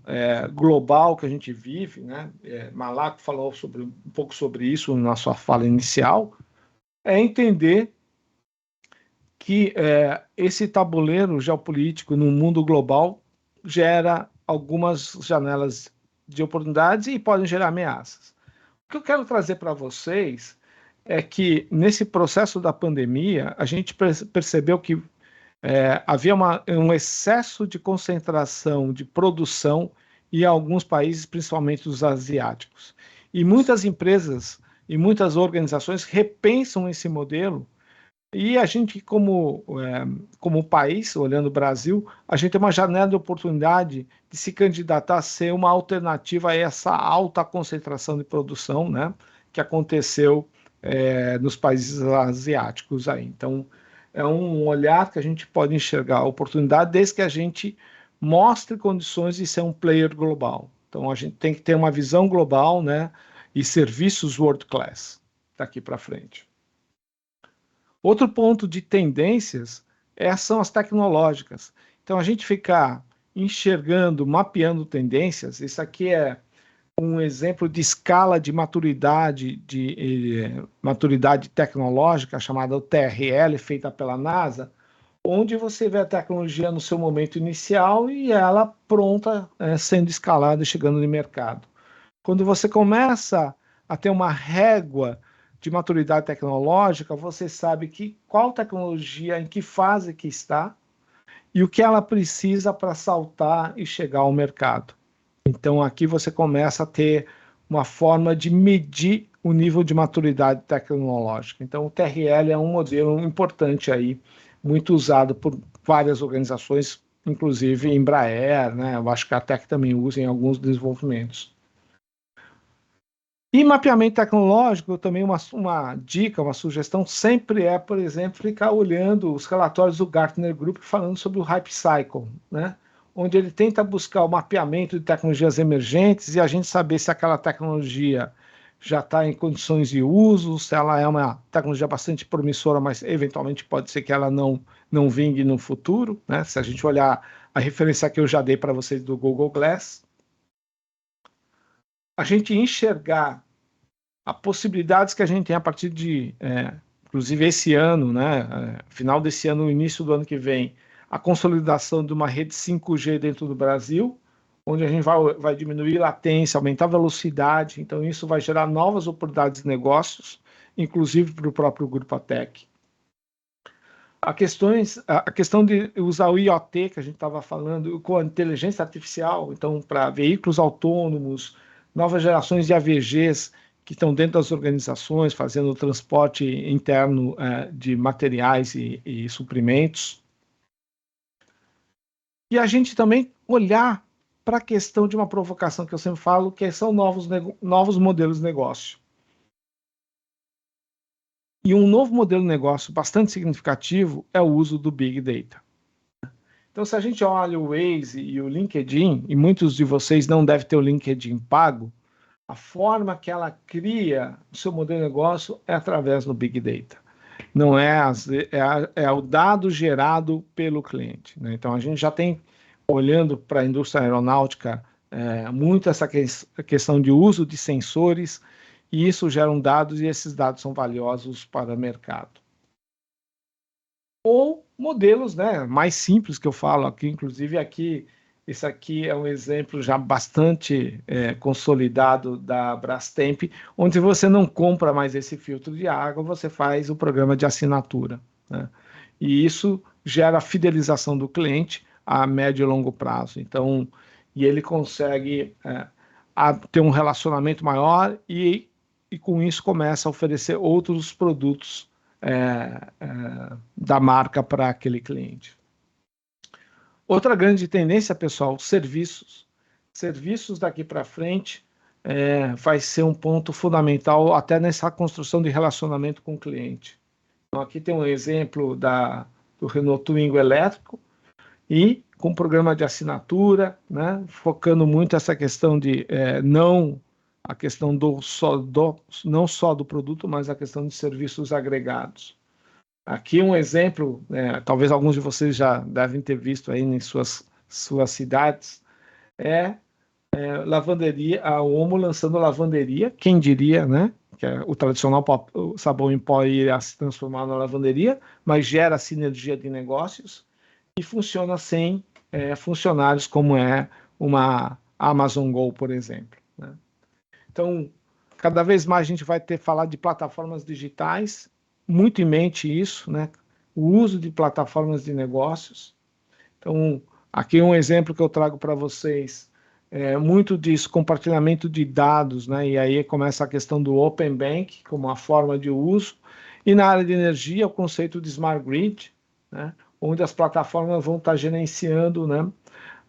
[SPEAKER 4] global que a gente vive, né? Malaco falou um pouco sobre isso na sua fala inicial, entender que esse tabuleiro geopolítico no mundo global gera algumas janelas de oportunidades e podem gerar ameaças. O que eu quero trazer para vocês é que, nesse processo da pandemia, a gente percebeu que havia um excesso de concentração de produção em alguns países, principalmente os asiáticos. E muitas empresas e muitas organizações repensam esse modelo. E a gente, como país, olhando o Brasil, a gente tem uma janela de oportunidade de se candidatar a ser uma alternativa a essa alta concentração de produção, né, que aconteceu nos países asiáticos aí. Então, é um olhar que a gente pode enxergar a oportunidade desde que a gente mostre condições de ser um player global. Então, a gente tem que ter uma visão global, né, e serviços world class daqui para frente. Outro ponto de tendências são as tecnológicas. Então, a gente ficar enxergando, mapeando tendências, isso aqui é um exemplo de escala de maturidade tecnológica, chamada TRL, feita pela NASA, onde você vê a tecnologia no seu momento inicial e ela pronta, sendo escalada e chegando no mercado. Quando você começa a ter uma régua de maturidade tecnológica, você sabe qual tecnologia, em que fase que está e o que ela precisa para saltar e chegar ao mercado. Então, aqui você começa a ter uma forma de medir o nível de maturidade tecnológica. Então, o TRL é um modelo importante aí, muito usado por várias organizações, inclusive Embraer, né? Eu acho que a TEC também usa em alguns desenvolvimentos. E mapeamento tecnológico, também uma dica, uma sugestão, sempre é, por exemplo, ficar olhando os relatórios do Gartner Group falando sobre o Hype Cycle, né? Onde ele tenta buscar o mapeamento de tecnologias emergentes e a gente saber se aquela tecnologia já está em condições de uso, se ela é uma tecnologia bastante promissora, mas eventualmente pode ser que ela não vingue no futuro, né? Se a gente olhar a referência que eu já dei para vocês do Google Glass, a gente enxergar as possibilidades que a gente tem a partir de, inclusive esse ano, né, final desse ano, início do ano que vem, a consolidação de uma rede 5G dentro do Brasil, onde a gente vai diminuir latência, aumentar a velocidade, então isso vai gerar novas oportunidades de negócios, inclusive para o próprio Grupo ATEC. A questão de usar o IoT, que a gente estava falando, com a inteligência artificial, então para veículos autônomos, novas gerações de AVGs, que estão dentro das organizações, fazendo o transporte interno de materiais e suprimentos. E a gente também olhar para a questão de uma provocação que eu sempre falo, que são novos modelos de negócio. E um novo modelo de negócio bastante significativo é o uso do Big Data. Então, se a gente olha o Waze e o LinkedIn, e muitos de vocês não devem ter o LinkedIn pago, a forma que ela cria o seu modelo de negócio é através do Big Data. Não é o dado gerado pelo cliente, né? Então, a gente já tem, olhando para a indústria aeronáutica, muito essa questão de uso de sensores, e isso gera dados, e esses dados são valiosos para o mercado. Ou modelos, né, mais simples que eu falo aqui, inclusive aqui, esse aqui é um exemplo já bastante consolidado da Brastemp, onde você não compra mais esse filtro de água, você faz o programa de assinatura, né? E isso gera a fidelização do cliente a médio e longo prazo. Então, e ele consegue ter um relacionamento maior e com isso começa a oferecer outros produtos da marca para aquele cliente. Outra grande tendência, pessoal, serviços. Serviços daqui para frente vai ser um ponto fundamental até nessa construção de relacionamento com o cliente. Então, aqui tem um exemplo do Renault Twingo elétrico e com programa de assinatura, né, focando muito essa questão de não só do produto, mas a questão de serviços agregados. Aqui um exemplo, talvez alguns de vocês já devem ter visto aí em suas cidades, lavanderia, a Omo lançando lavanderia, quem diria, né? Que o tradicional sabão em pó iria se transformar na lavanderia, mas gera sinergia de negócios e funciona sem funcionários, como é uma Amazon Go, por exemplo, né? Então, cada vez mais a gente vai falar de plataformas digitais, muito em mente isso, né? O uso de plataformas de negócios. Então, aqui um exemplo que eu trago para vocês, muito disso, compartilhamento de dados, né? E aí começa a questão do Open Bank como uma forma de uso. E na área de energia, o conceito de Smart Grid, né? Onde as plataformas vão estar gerenciando, né,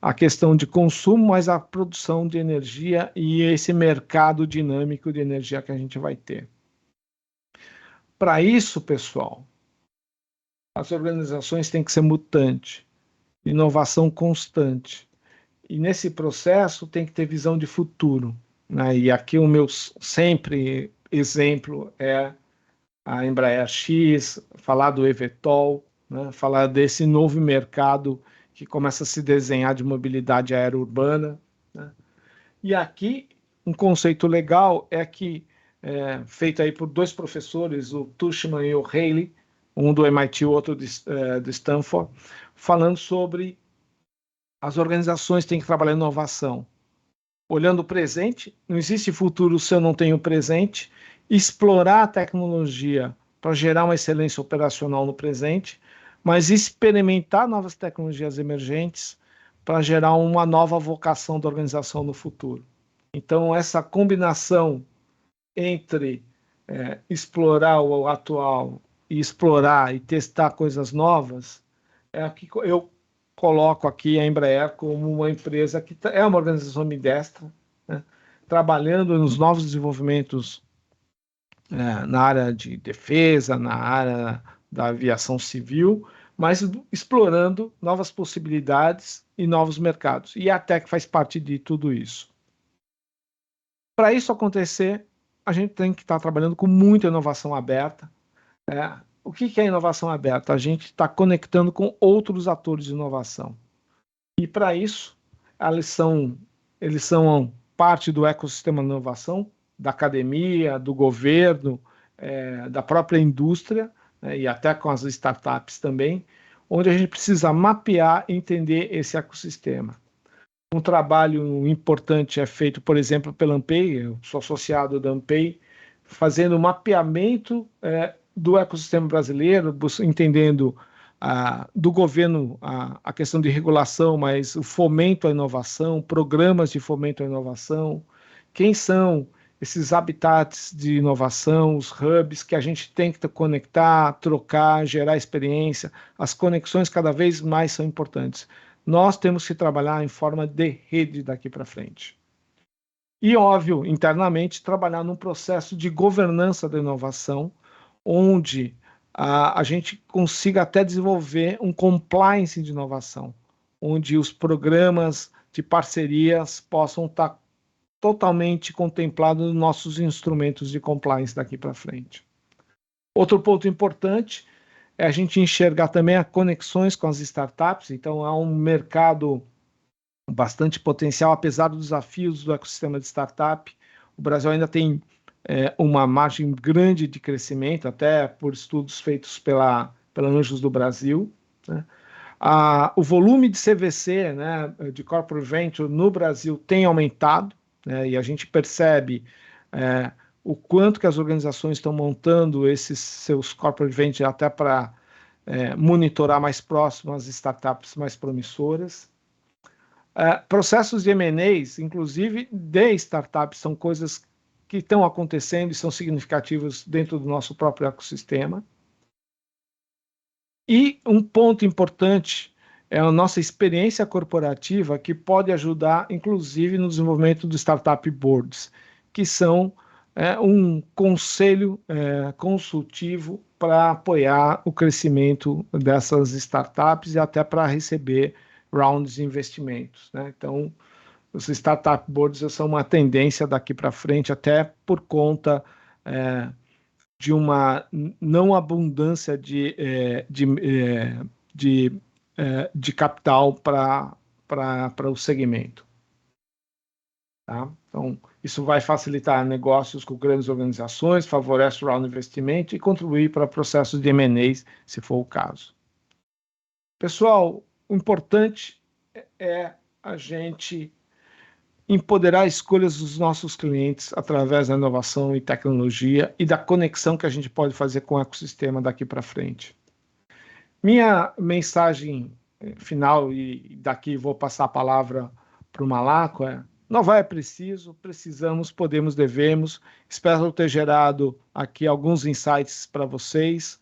[SPEAKER 4] a questão de consumo, mas a produção de energia e esse mercado dinâmico de energia que a gente vai ter. Para isso, pessoal, as organizações têm que ser mutantes, inovação constante. E nesse processo tem que ter visão de futuro, né? E aqui o meu sempre exemplo é a Embraer X, falar do eVTOL, né? Falar desse novo mercado que começa a se desenhar de mobilidade aérea urbana, né? E aqui um conceito legal é que feito aí por dois professores, o Tushman e o Haley, um do MIT, o outro de Stanford, falando sobre as organizações têm que trabalhar em inovação. Olhando o presente, não existe futuro se eu não tenho presente, explorar a tecnologia para gerar uma excelência operacional no presente, mas experimentar novas tecnologias emergentes para gerar uma nova vocação da organização no futuro. Então, essa combinação entre explorar o atual e explorar e testar coisas novas, é a que eu coloco aqui a Embraer como uma empresa que é uma organização ambidestra, né, trabalhando nos novos desenvolvimentos na área de defesa, na área da aviação civil, mas explorando novas possibilidades e novos mercados. E a Tech faz parte de tudo isso. Para isso acontecer, a gente tem que estar trabalhando com muita inovação aberta. O que é inovação aberta? A gente está conectando com outros atores de inovação. E para isso, eles são parte do ecossistema de inovação, da academia, do governo, da própria indústria, e até com as startups também, onde a gente precisa mapear e entender esse ecossistema. Um trabalho importante é feito, por exemplo, pela Ampay, eu sou associado da Ampay, fazendo um mapeamento do ecossistema brasileiro, entendendo do governo a questão de regulação, mas o fomento à inovação, programas de fomento à inovação, quem são esses habitats de inovação, os hubs que a gente tem que conectar, trocar, gerar experiência. As conexões cada vez mais são importantes. Nós temos que trabalhar em forma de rede daqui para frente. E, óbvio, internamente, trabalhar num processo de governança da inovação, onde a gente consiga até desenvolver um compliance de inovação, onde os programas de parcerias possam estar totalmente contemplados nos nossos instrumentos de compliance daqui para frente. Outro ponto importante é a gente enxergar também as conexões com as startups. Então, há um mercado bastante potencial, apesar dos desafios do ecossistema de startup. O Brasil ainda tem uma margem grande de crescimento, até por estudos feitos pela Anjos do Brasil, né? O volume de CVC, né, de Corporate Venture no Brasil tem aumentado, né, e a gente percebe o quanto que as organizações estão montando esses seus Corporate Venture até para monitorar mais próximo as startups mais promissoras. Processos de M&As, inclusive de startups, são coisas que estão acontecendo e são significativos dentro do nosso próprio ecossistema. E um ponto importante é a nossa experiência corporativa, que pode ajudar, inclusive, no desenvolvimento do Startup Boards, que são um conselho consultivo para apoiar o crescimento dessas startups e até para receber rounds de investimentos, né? Então, os Startup Boards são uma tendência daqui para frente, até por conta de uma não abundância de capital para o segmento. Tá? Então, isso vai facilitar negócios com grandes organizações, favorece o round de investimento e contribuir para processos de M&As, se for o caso. Pessoal, o importante é a gente empoderar escolhas dos nossos clientes através da inovação e tecnologia e da conexão que a gente pode fazer com o ecossistema daqui para frente. Minha mensagem final, e daqui vou passar a palavra para o Malaco, não vai preciso, precisamos, podemos, devemos. Espero ter gerado aqui alguns insights para vocês.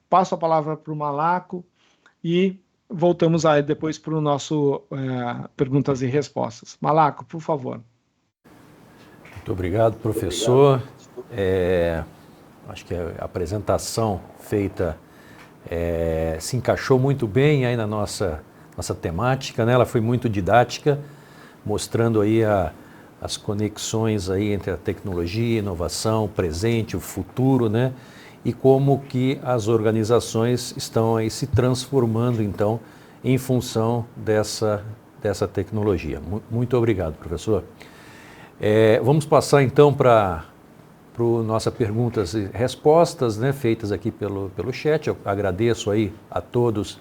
[SPEAKER 4] Passo a palavra para o Malaco e voltamos aí depois para o nosso perguntas e respostas. Malaco, por favor.
[SPEAKER 1] Muito obrigado, professor. Acho que a apresentação feita se encaixou muito bem aí na nossa temática, né? Ela foi muito didática, mostrando aí as conexões aí entre a tecnologia, inovação, o presente, o futuro, né? E como que as organizações estão aí se transformando, então, em função dessa tecnologia. Muito obrigado, professor. Vamos passar, então, para para nossas perguntas e respostas, né, feitas aqui pelo chat. Eu agradeço aí a todos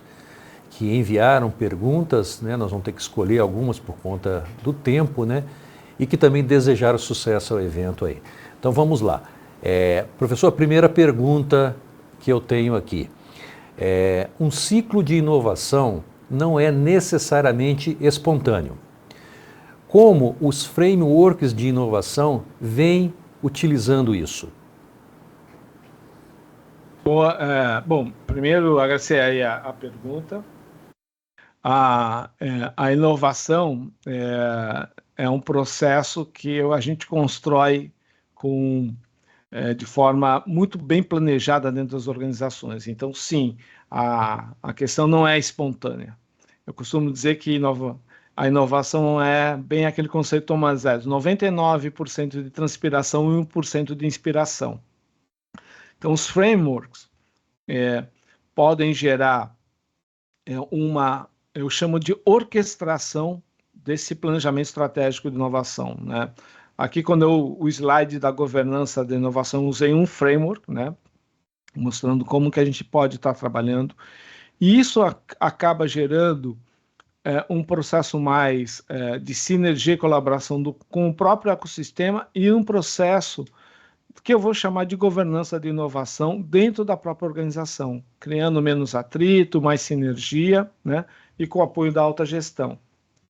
[SPEAKER 1] que enviaram perguntas, né, nós vamos ter que escolher algumas por conta do tempo, né, e que também desejaram sucesso ao evento aí. Então vamos lá. Professor, a primeira pergunta que eu tenho aqui. Um ciclo de inovação não é necessariamente espontâneo. Como os frameworks de inovação vêm utilizando isso?
[SPEAKER 4] Bom, primeiro agradecer aí a pergunta. A inovação é um processo que a gente constrói de forma muito bem planejada dentro das organizações. Então, sim, a questão não é espontânea. Eu costumo dizer que a inovação não é bem aquele conceito Thomas Edison, 99% de transpiração e 1% de inspiração. Então, os frameworks podem gerar eu chamo de orquestração desse planejamento estratégico de inovação, né? Aqui, o slide da governança da inovação, usei um framework, né, mostrando como que a gente pode estar trabalhando, e isso acaba gerando um processo mais de sinergia e colaboração com o próprio ecossistema e um processo que eu vou chamar de governança de inovação dentro da própria organização, criando menos atrito, mais sinergia, né, e com o apoio da alta gestão.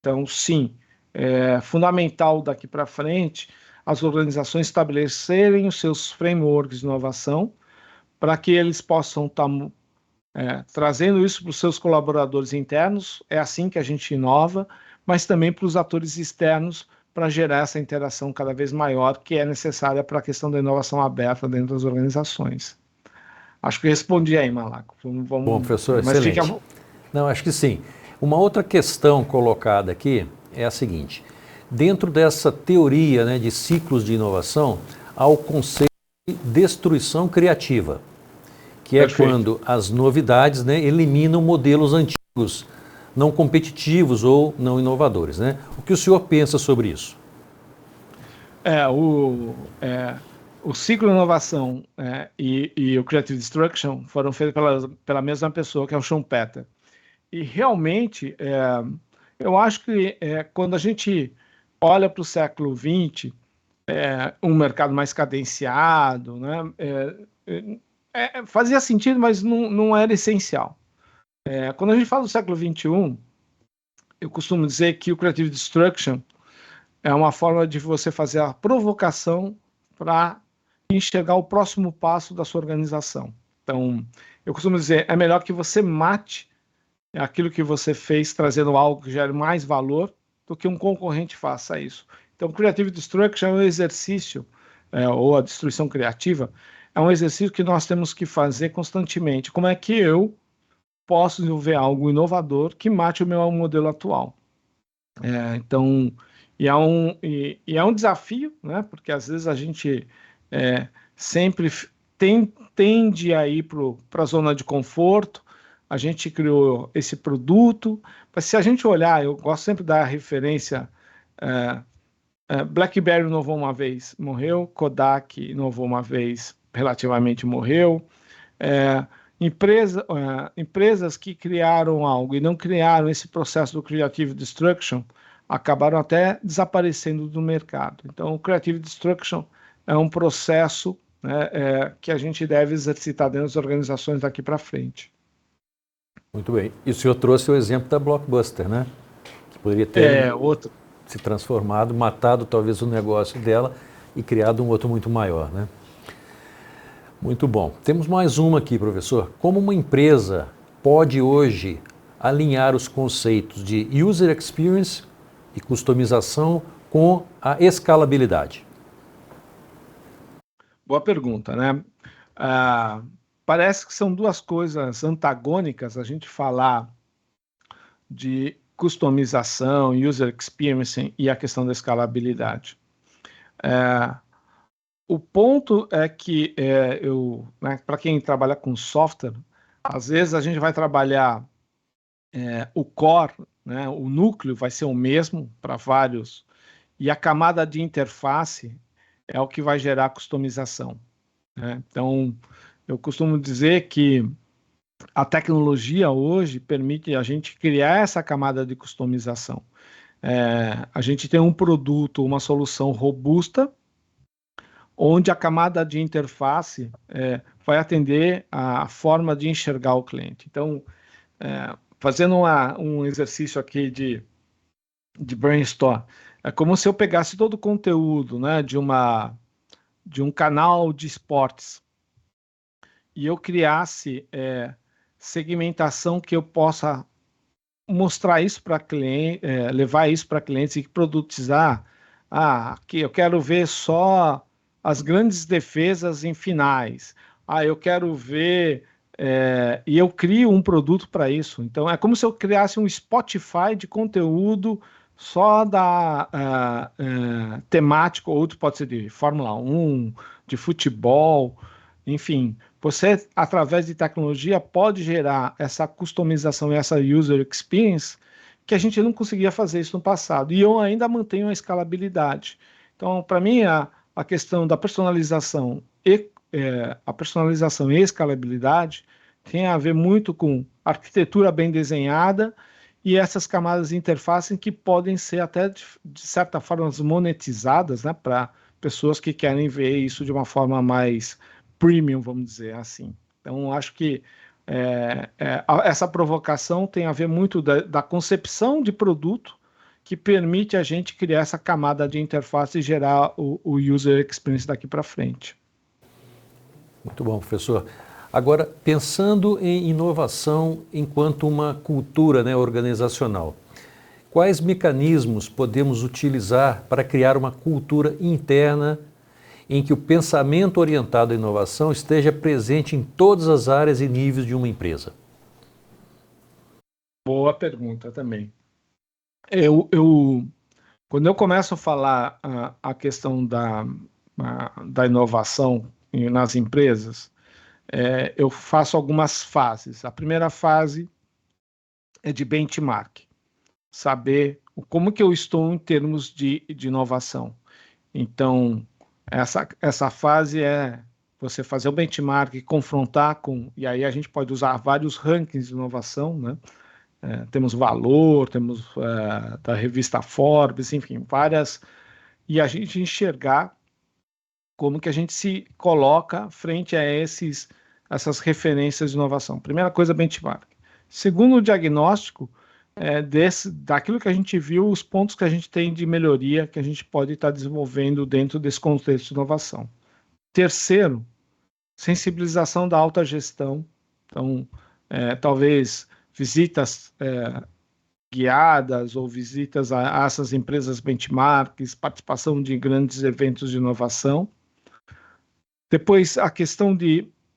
[SPEAKER 4] Então, sim, é fundamental daqui para frente as organizações estabelecerem os seus frameworks de inovação para que eles possam estar trazendo isso para os seus colaboradores internos, é assim que a gente inova, mas também para os atores externos, para gerar essa interação cada vez maior que é necessária para a questão da inovação aberta dentro das organizações. Acho que respondi aí, Malaco.
[SPEAKER 1] Bom, professor, excelente. Não, acho que sim. Uma outra questão colocada aqui é a seguinte: dentro dessa teoria, né, de ciclos de inovação, há o conceito de destruição criativa, que é quando as novidades, né, eliminam modelos antigos, não competitivos ou não inovadores, né? O que o senhor pensa sobre isso?
[SPEAKER 4] O ciclo de inovação e o Creative Destruction foram feitos pela mesma pessoa, que é o Schumpeter. E realmente, eu acho que quando a gente olha para o século XX, um mercado mais cadenciado, né, fazia sentido, mas não era essencial. Quando a gente fala do século XXI, eu costumo dizer que o Creative Destruction é uma forma de você fazer a provocação para enxergar o próximo passo da sua organização. Então, eu costumo dizer, é melhor que você mate aquilo que você fez, trazendo algo que gere mais valor, do que um concorrente faça isso. Então, Creative Destruction é um exercício, ou a destruição criativa, é um exercício que nós temos que fazer constantemente. Como é que eu posso desenvolver algo inovador que mate o meu modelo atual? Então, é um desafio, né? Porque às vezes a gente sempre tende a ir para a zona de conforto. A gente criou esse produto, mas se a gente olhar, eu gosto sempre da referência, BlackBerry inovou uma vez, morreu, Kodak inovou uma vez, relativamente morreu, empresas que criaram algo e não criaram esse processo do Creative Destruction acabaram até desaparecendo do mercado. Então, o Creative Destruction é um processo, né, que a gente deve exercitar dentro das organizações daqui para frente.
[SPEAKER 1] Muito bem. E o senhor trouxe o exemplo da Blockbuster, né? Que poderia ter se transformado, matado talvez o negócio dela e criado um outro muito maior, né? Muito bom. Temos mais uma aqui, professor. Como uma empresa pode hoje alinhar os conceitos de user experience e customização com a escalabilidade?
[SPEAKER 4] Boa pergunta, né? Parece que são duas coisas antagônicas a gente falar de customização, user experience e a questão da escalabilidade. O ponto é que né, para quem trabalha com software, às vezes a gente vai trabalhar o core, né, o núcleo vai ser o mesmo para vários, e a camada de interface é o que vai gerar customização, né? Então, eu costumo dizer que a tecnologia hoje permite a gente criar essa camada de customização. A gente tem um produto, uma solução robusta, onde a camada de interface vai atender a forma de enxergar o cliente. Então, fazendo um exercício aqui de brainstorm, é como se eu pegasse todo o conteúdo, né, de um canal de esportes e eu criasse segmentação que eu possa mostrar isso para cliente, levar isso para clientes e produtizar. Aqui eu quero ver só as grandes defesas em finais. Eu quero ver e eu crio um produto para isso. Então é como se eu criasse um Spotify de conteúdo só da temático, outro pode ser de Fórmula 1, de futebol, enfim. Você, através de tecnologia, pode gerar essa customização e essa user experience que a gente não conseguia fazer isso no passado. E eu ainda mantenho a escalabilidade. Então, para mim, a questão da personalização e escalabilidade tem a ver muito com arquitetura bem desenhada e essas camadas de interface que podem ser até, de certa forma, monetizadas, né, para pessoas que querem ver isso de uma forma mais premium, vamos dizer assim. Então, acho que essa provocação tem a ver muito da concepção de produto que permite a gente criar essa camada de interface e gerar o user experience daqui para frente.
[SPEAKER 1] Muito bom, professor. Agora, pensando em inovação enquanto uma cultura, né, organizacional, quais mecanismos podemos utilizar para criar uma cultura interna em que o pensamento orientado à inovação esteja presente em todas as áreas e níveis de uma empresa?
[SPEAKER 4] Boa pergunta também. Quando eu começo a falar a questão da inovação nas empresas, eu faço algumas fases. A primeira fase é de benchmark, saber como que eu estou em termos de inovação. Então, essa fase é você fazer o benchmark, confrontar com... E aí a gente pode usar vários rankings de inovação, né? Temos Valor, temos da revista Forbes, enfim, várias... E a gente enxergar como que a gente se coloca frente a essas referências de inovação. Primeira coisa, benchmark. Segundo, o diagnóstico daquilo que a gente viu, os pontos que a gente tem de melhoria que a gente pode estar desenvolvendo dentro desse contexto de inovação. Terceiro, sensibilização da alta gestão. Então, talvez visitas guiadas ou visitas a essas empresas benchmarks, participação de grandes eventos de inovação. Depois, a questão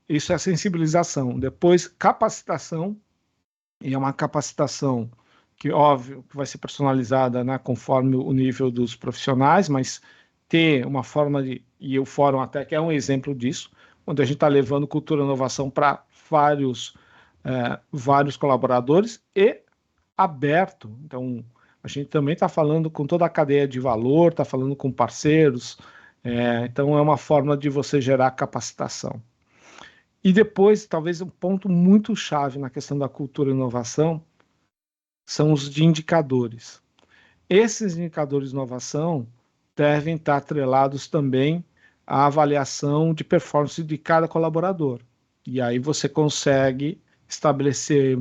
[SPEAKER 4] isso é a sensibilização. Depois, capacitação, e é uma capacitação que, óbvio, que vai ser personalizada, né, conforme o nível dos profissionais, mas ter uma forma e o Fórum até que é um exemplo disso, onde a gente está levando cultura e inovação para vários colaboradores e aberto. Então, a gente também está falando com toda a cadeia de valor, está falando com parceiros, então é uma forma de você gerar capacitação. E depois, talvez um ponto muito chave na questão da cultura e inovação são os de indicadores. Esses indicadores de inovação devem estar atrelados também à avaliação de performance de cada colaborador. E aí você consegue estabelecer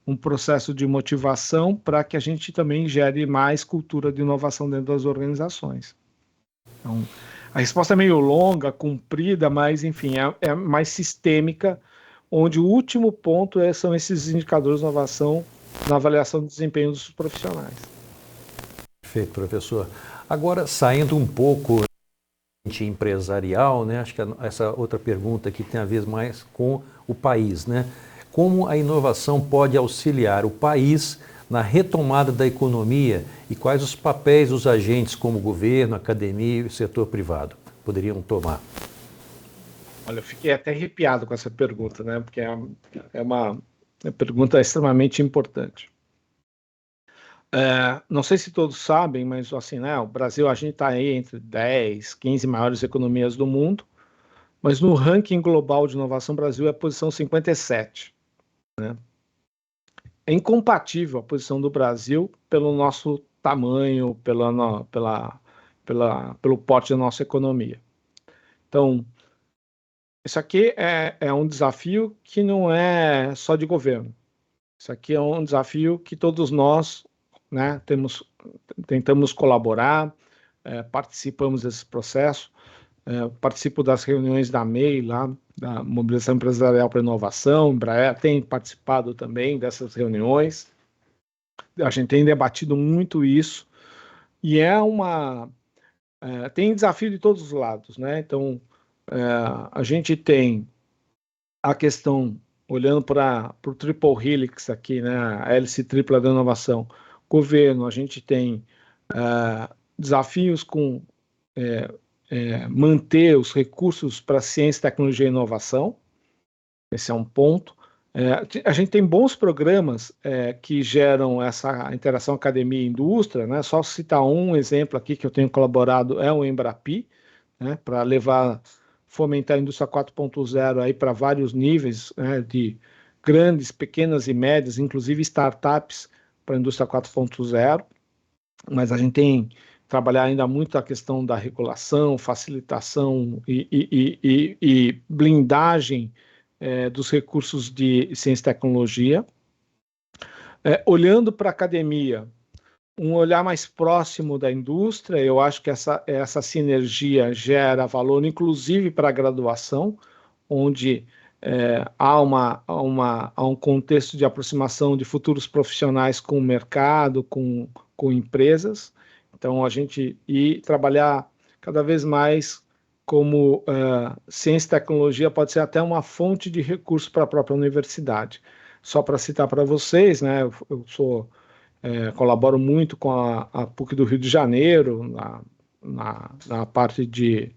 [SPEAKER 4] um processo de motivação para que a gente também gere mais cultura de inovação dentro das organizações. Então, a resposta é meio longa, comprida, mas, enfim, é mais sistêmica, onde o último ponto são esses indicadores de inovação na avaliação do desempenho dos profissionais.
[SPEAKER 1] Perfeito, professor. Agora, saindo um pouco empresarial, né? Acho que essa outra pergunta aqui tem a ver mais com o país, né? Como a inovação pode auxiliar o país na retomada da economia e quais os papéis dos agentes como o governo, academia e o setor privado poderiam tomar?
[SPEAKER 4] Olha, eu fiquei até arrepiado com essa pergunta, né? Porque é uma pergunta extremamente importante. Não sei se todos sabem, mas assim, né, o Brasil, a gente está aí entre 10, 15 maiores economias do mundo, mas no ranking global de inovação, o Brasil é a posição 57. Né? É incompatível a posição do Brasil pelo nosso tamanho, pelo porte da nossa economia. Então, isso aqui é um desafio que não é só de governo. Isso aqui é um desafio que todos nós, né, tentamos colaborar, participamos desse processo, participo das reuniões da MEI, lá, da Mobilização Empresarial para Inovação, Embraer tem participado também dessas reuniões. A gente tem debatido muito isso, e tem desafio de todos os lados, né? Então, a gente tem a questão, olhando para o Triple Helix aqui, né, a hélice tripla da inovação, governo, a gente tem desafios com manter os recursos para ciência, tecnologia e inovação, esse é um ponto. A gente tem bons programas que geram essa interação academia e indústria, né? Só citar um exemplo aqui que eu tenho colaborado é o Embrapi, né? Para fomentar a indústria 4.0 aí para vários níveis, né? De grandes, pequenas e médias, inclusive startups para a indústria 4.0. Mas a gente tem trabalhar ainda muito a questão da regulação, facilitação e blindagem dos recursos de ciência e tecnologia. Olhando para a academia, um olhar mais próximo da indústria, eu acho que essa sinergia gera valor, inclusive para a graduação, onde há um contexto de aproximação de futuros profissionais com o mercado, com empresas. Então, a gente trabalhar cada vez mais como ciência e tecnologia pode ser até uma fonte de recurso para a própria universidade. Só para citar para vocês, né, eu colaboro muito com a PUC do Rio de Janeiro, na parte de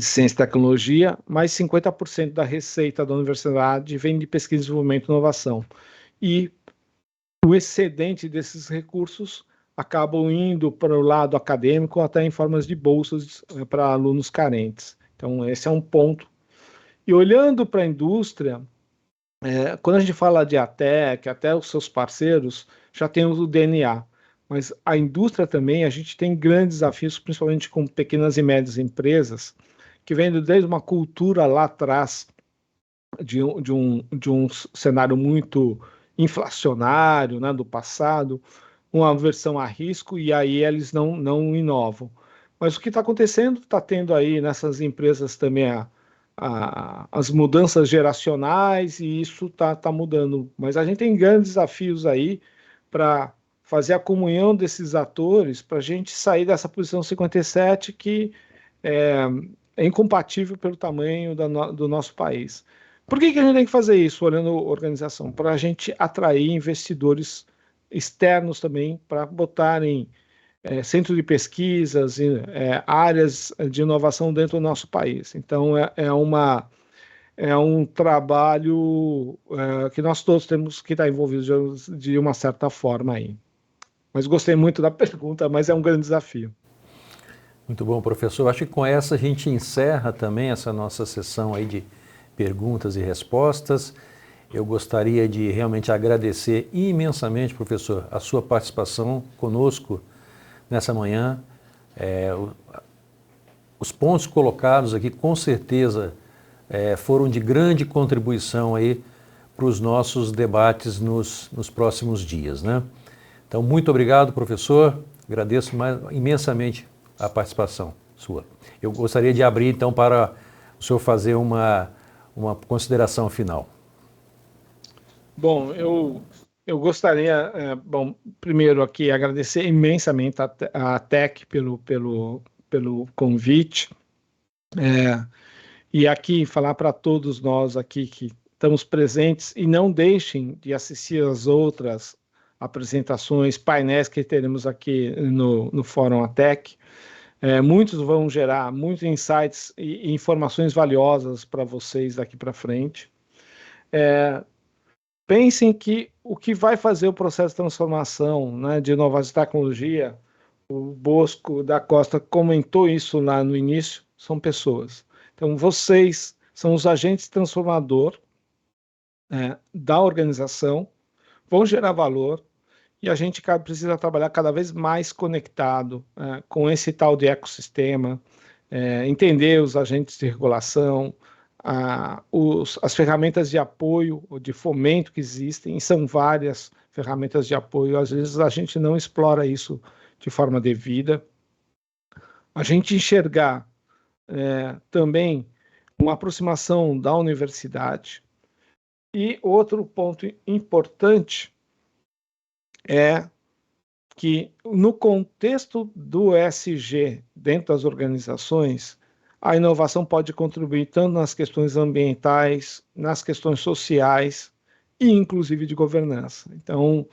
[SPEAKER 4] ciência e tecnologia, mais 50% da receita da universidade vem de pesquisa, desenvolvimento e inovação. E o excedente desses recursos acabam indo para o lado acadêmico, até em formas de bolsas para alunos carentes. Então, esse é um ponto. E olhando para a indústria, quando a gente fala de ATEC, até os seus parceiros já têm o DNA, mas a indústria também, a gente tem grandes desafios, principalmente com pequenas e médias empresas, que vem desde uma cultura lá atrás de um cenário muito inflacionário, né, do passado, uma aversão a risco, e aí eles não inovam. Mas o que está acontecendo, está tendo aí nessas empresas também as mudanças geracionais, e isso está mudando. Mas a gente tem grandes desafios aí para fazer a comunhão desses atores, para a gente sair dessa posição 57 que é incompatível pelo tamanho do nosso país. Por que a gente tem que fazer isso, olhando a organização? Para a gente atrair investidores externos também, para botarem centros de pesquisas, áreas de inovação dentro do nosso país. Então, é um trabalho que nós todos temos que estar envolvidos de uma certa forma aí. Mas gostei muito da pergunta, mas é um grande desafio.
[SPEAKER 1] Muito bom, professor. Acho que com essa a gente encerra também essa nossa sessão aí de perguntas e respostas. Eu gostaria de realmente agradecer imensamente, professor, a sua participação conosco nessa manhã. Os pontos colocados aqui, com certeza, foram de grande contribuição aí para os nossos debates nos próximos dias, né? Então, muito obrigado, professor. Agradeço imensamente a participação sua. Eu gostaria de abrir, então, para o senhor fazer uma consideração final.
[SPEAKER 4] Bom, eu gostaria, primeiro aqui, agradecer imensamente a ATEC pelo convite, e aqui falar para todos nós aqui que estamos presentes, e não deixem de assistir as outras apresentações, painéis que teremos aqui no Fórum ATEC. Muitos vão gerar muitos insights e informações valiosas para vocês daqui para frente. Pensem que o que vai fazer o processo de transformação, né, de inovação e tecnologia, o Bosco da Costa comentou isso lá no início, são pessoas. Então, vocês são os agentes transformador da organização, vão gerar valor, e a gente precisa trabalhar cada vez mais conectado com esse tal de ecossistema, entender os agentes de regulação, as ferramentas de apoio ou de fomento que existem, e são várias ferramentas de apoio, às vezes a gente não explora isso de forma devida. A gente enxergar também uma aproximação da universidade. E outro ponto importante é que, no contexto do ESG dentro das organizações, a inovação pode contribuir tanto nas questões ambientais, nas questões sociais e, inclusive, de governança. Então,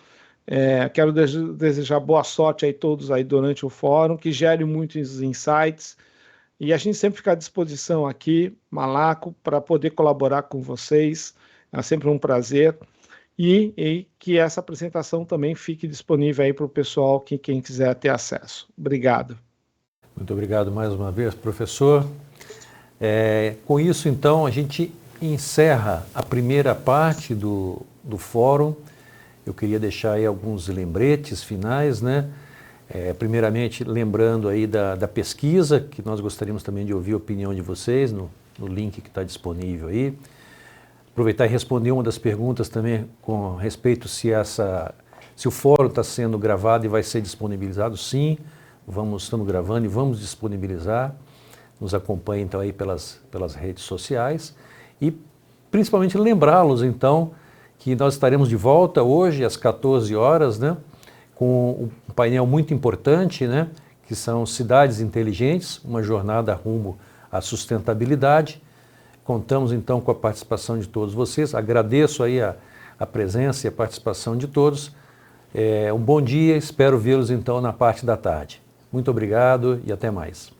[SPEAKER 4] quero desejar boa sorte a todos aí durante o fórum, que gere muitos insights, e a gente sempre fica à disposição aqui, Malaco, para poder colaborar com vocês. É sempre um prazer. E que essa apresentação também fique disponível aí para o pessoal, quem quiser ter acesso. Obrigado.
[SPEAKER 1] Muito obrigado mais uma vez, professor. Com isso, então, a gente encerra a primeira parte do fórum. Eu queria deixar aí alguns lembretes finais, né? Primeiramente, lembrando aí da pesquisa, que nós gostaríamos também de ouvir a opinião de vocês no link que está disponível aí. Aproveitar e responder uma das perguntas também com respeito se o fórum está sendo gravado e vai ser disponibilizado. Sim, estamos gravando e vamos disponibilizar. Nos acompanhem então aí pelas redes sociais e principalmente lembrá-los então que nós estaremos de volta hoje às 14 horas, né, com um painel muito importante, né, que são Cidades Inteligentes, uma jornada rumo à sustentabilidade. Contamos então com a participação de todos vocês. Agradeço aí a presença e a participação de todos. Um bom dia, espero vê-los então na parte da tarde. Muito obrigado e até mais.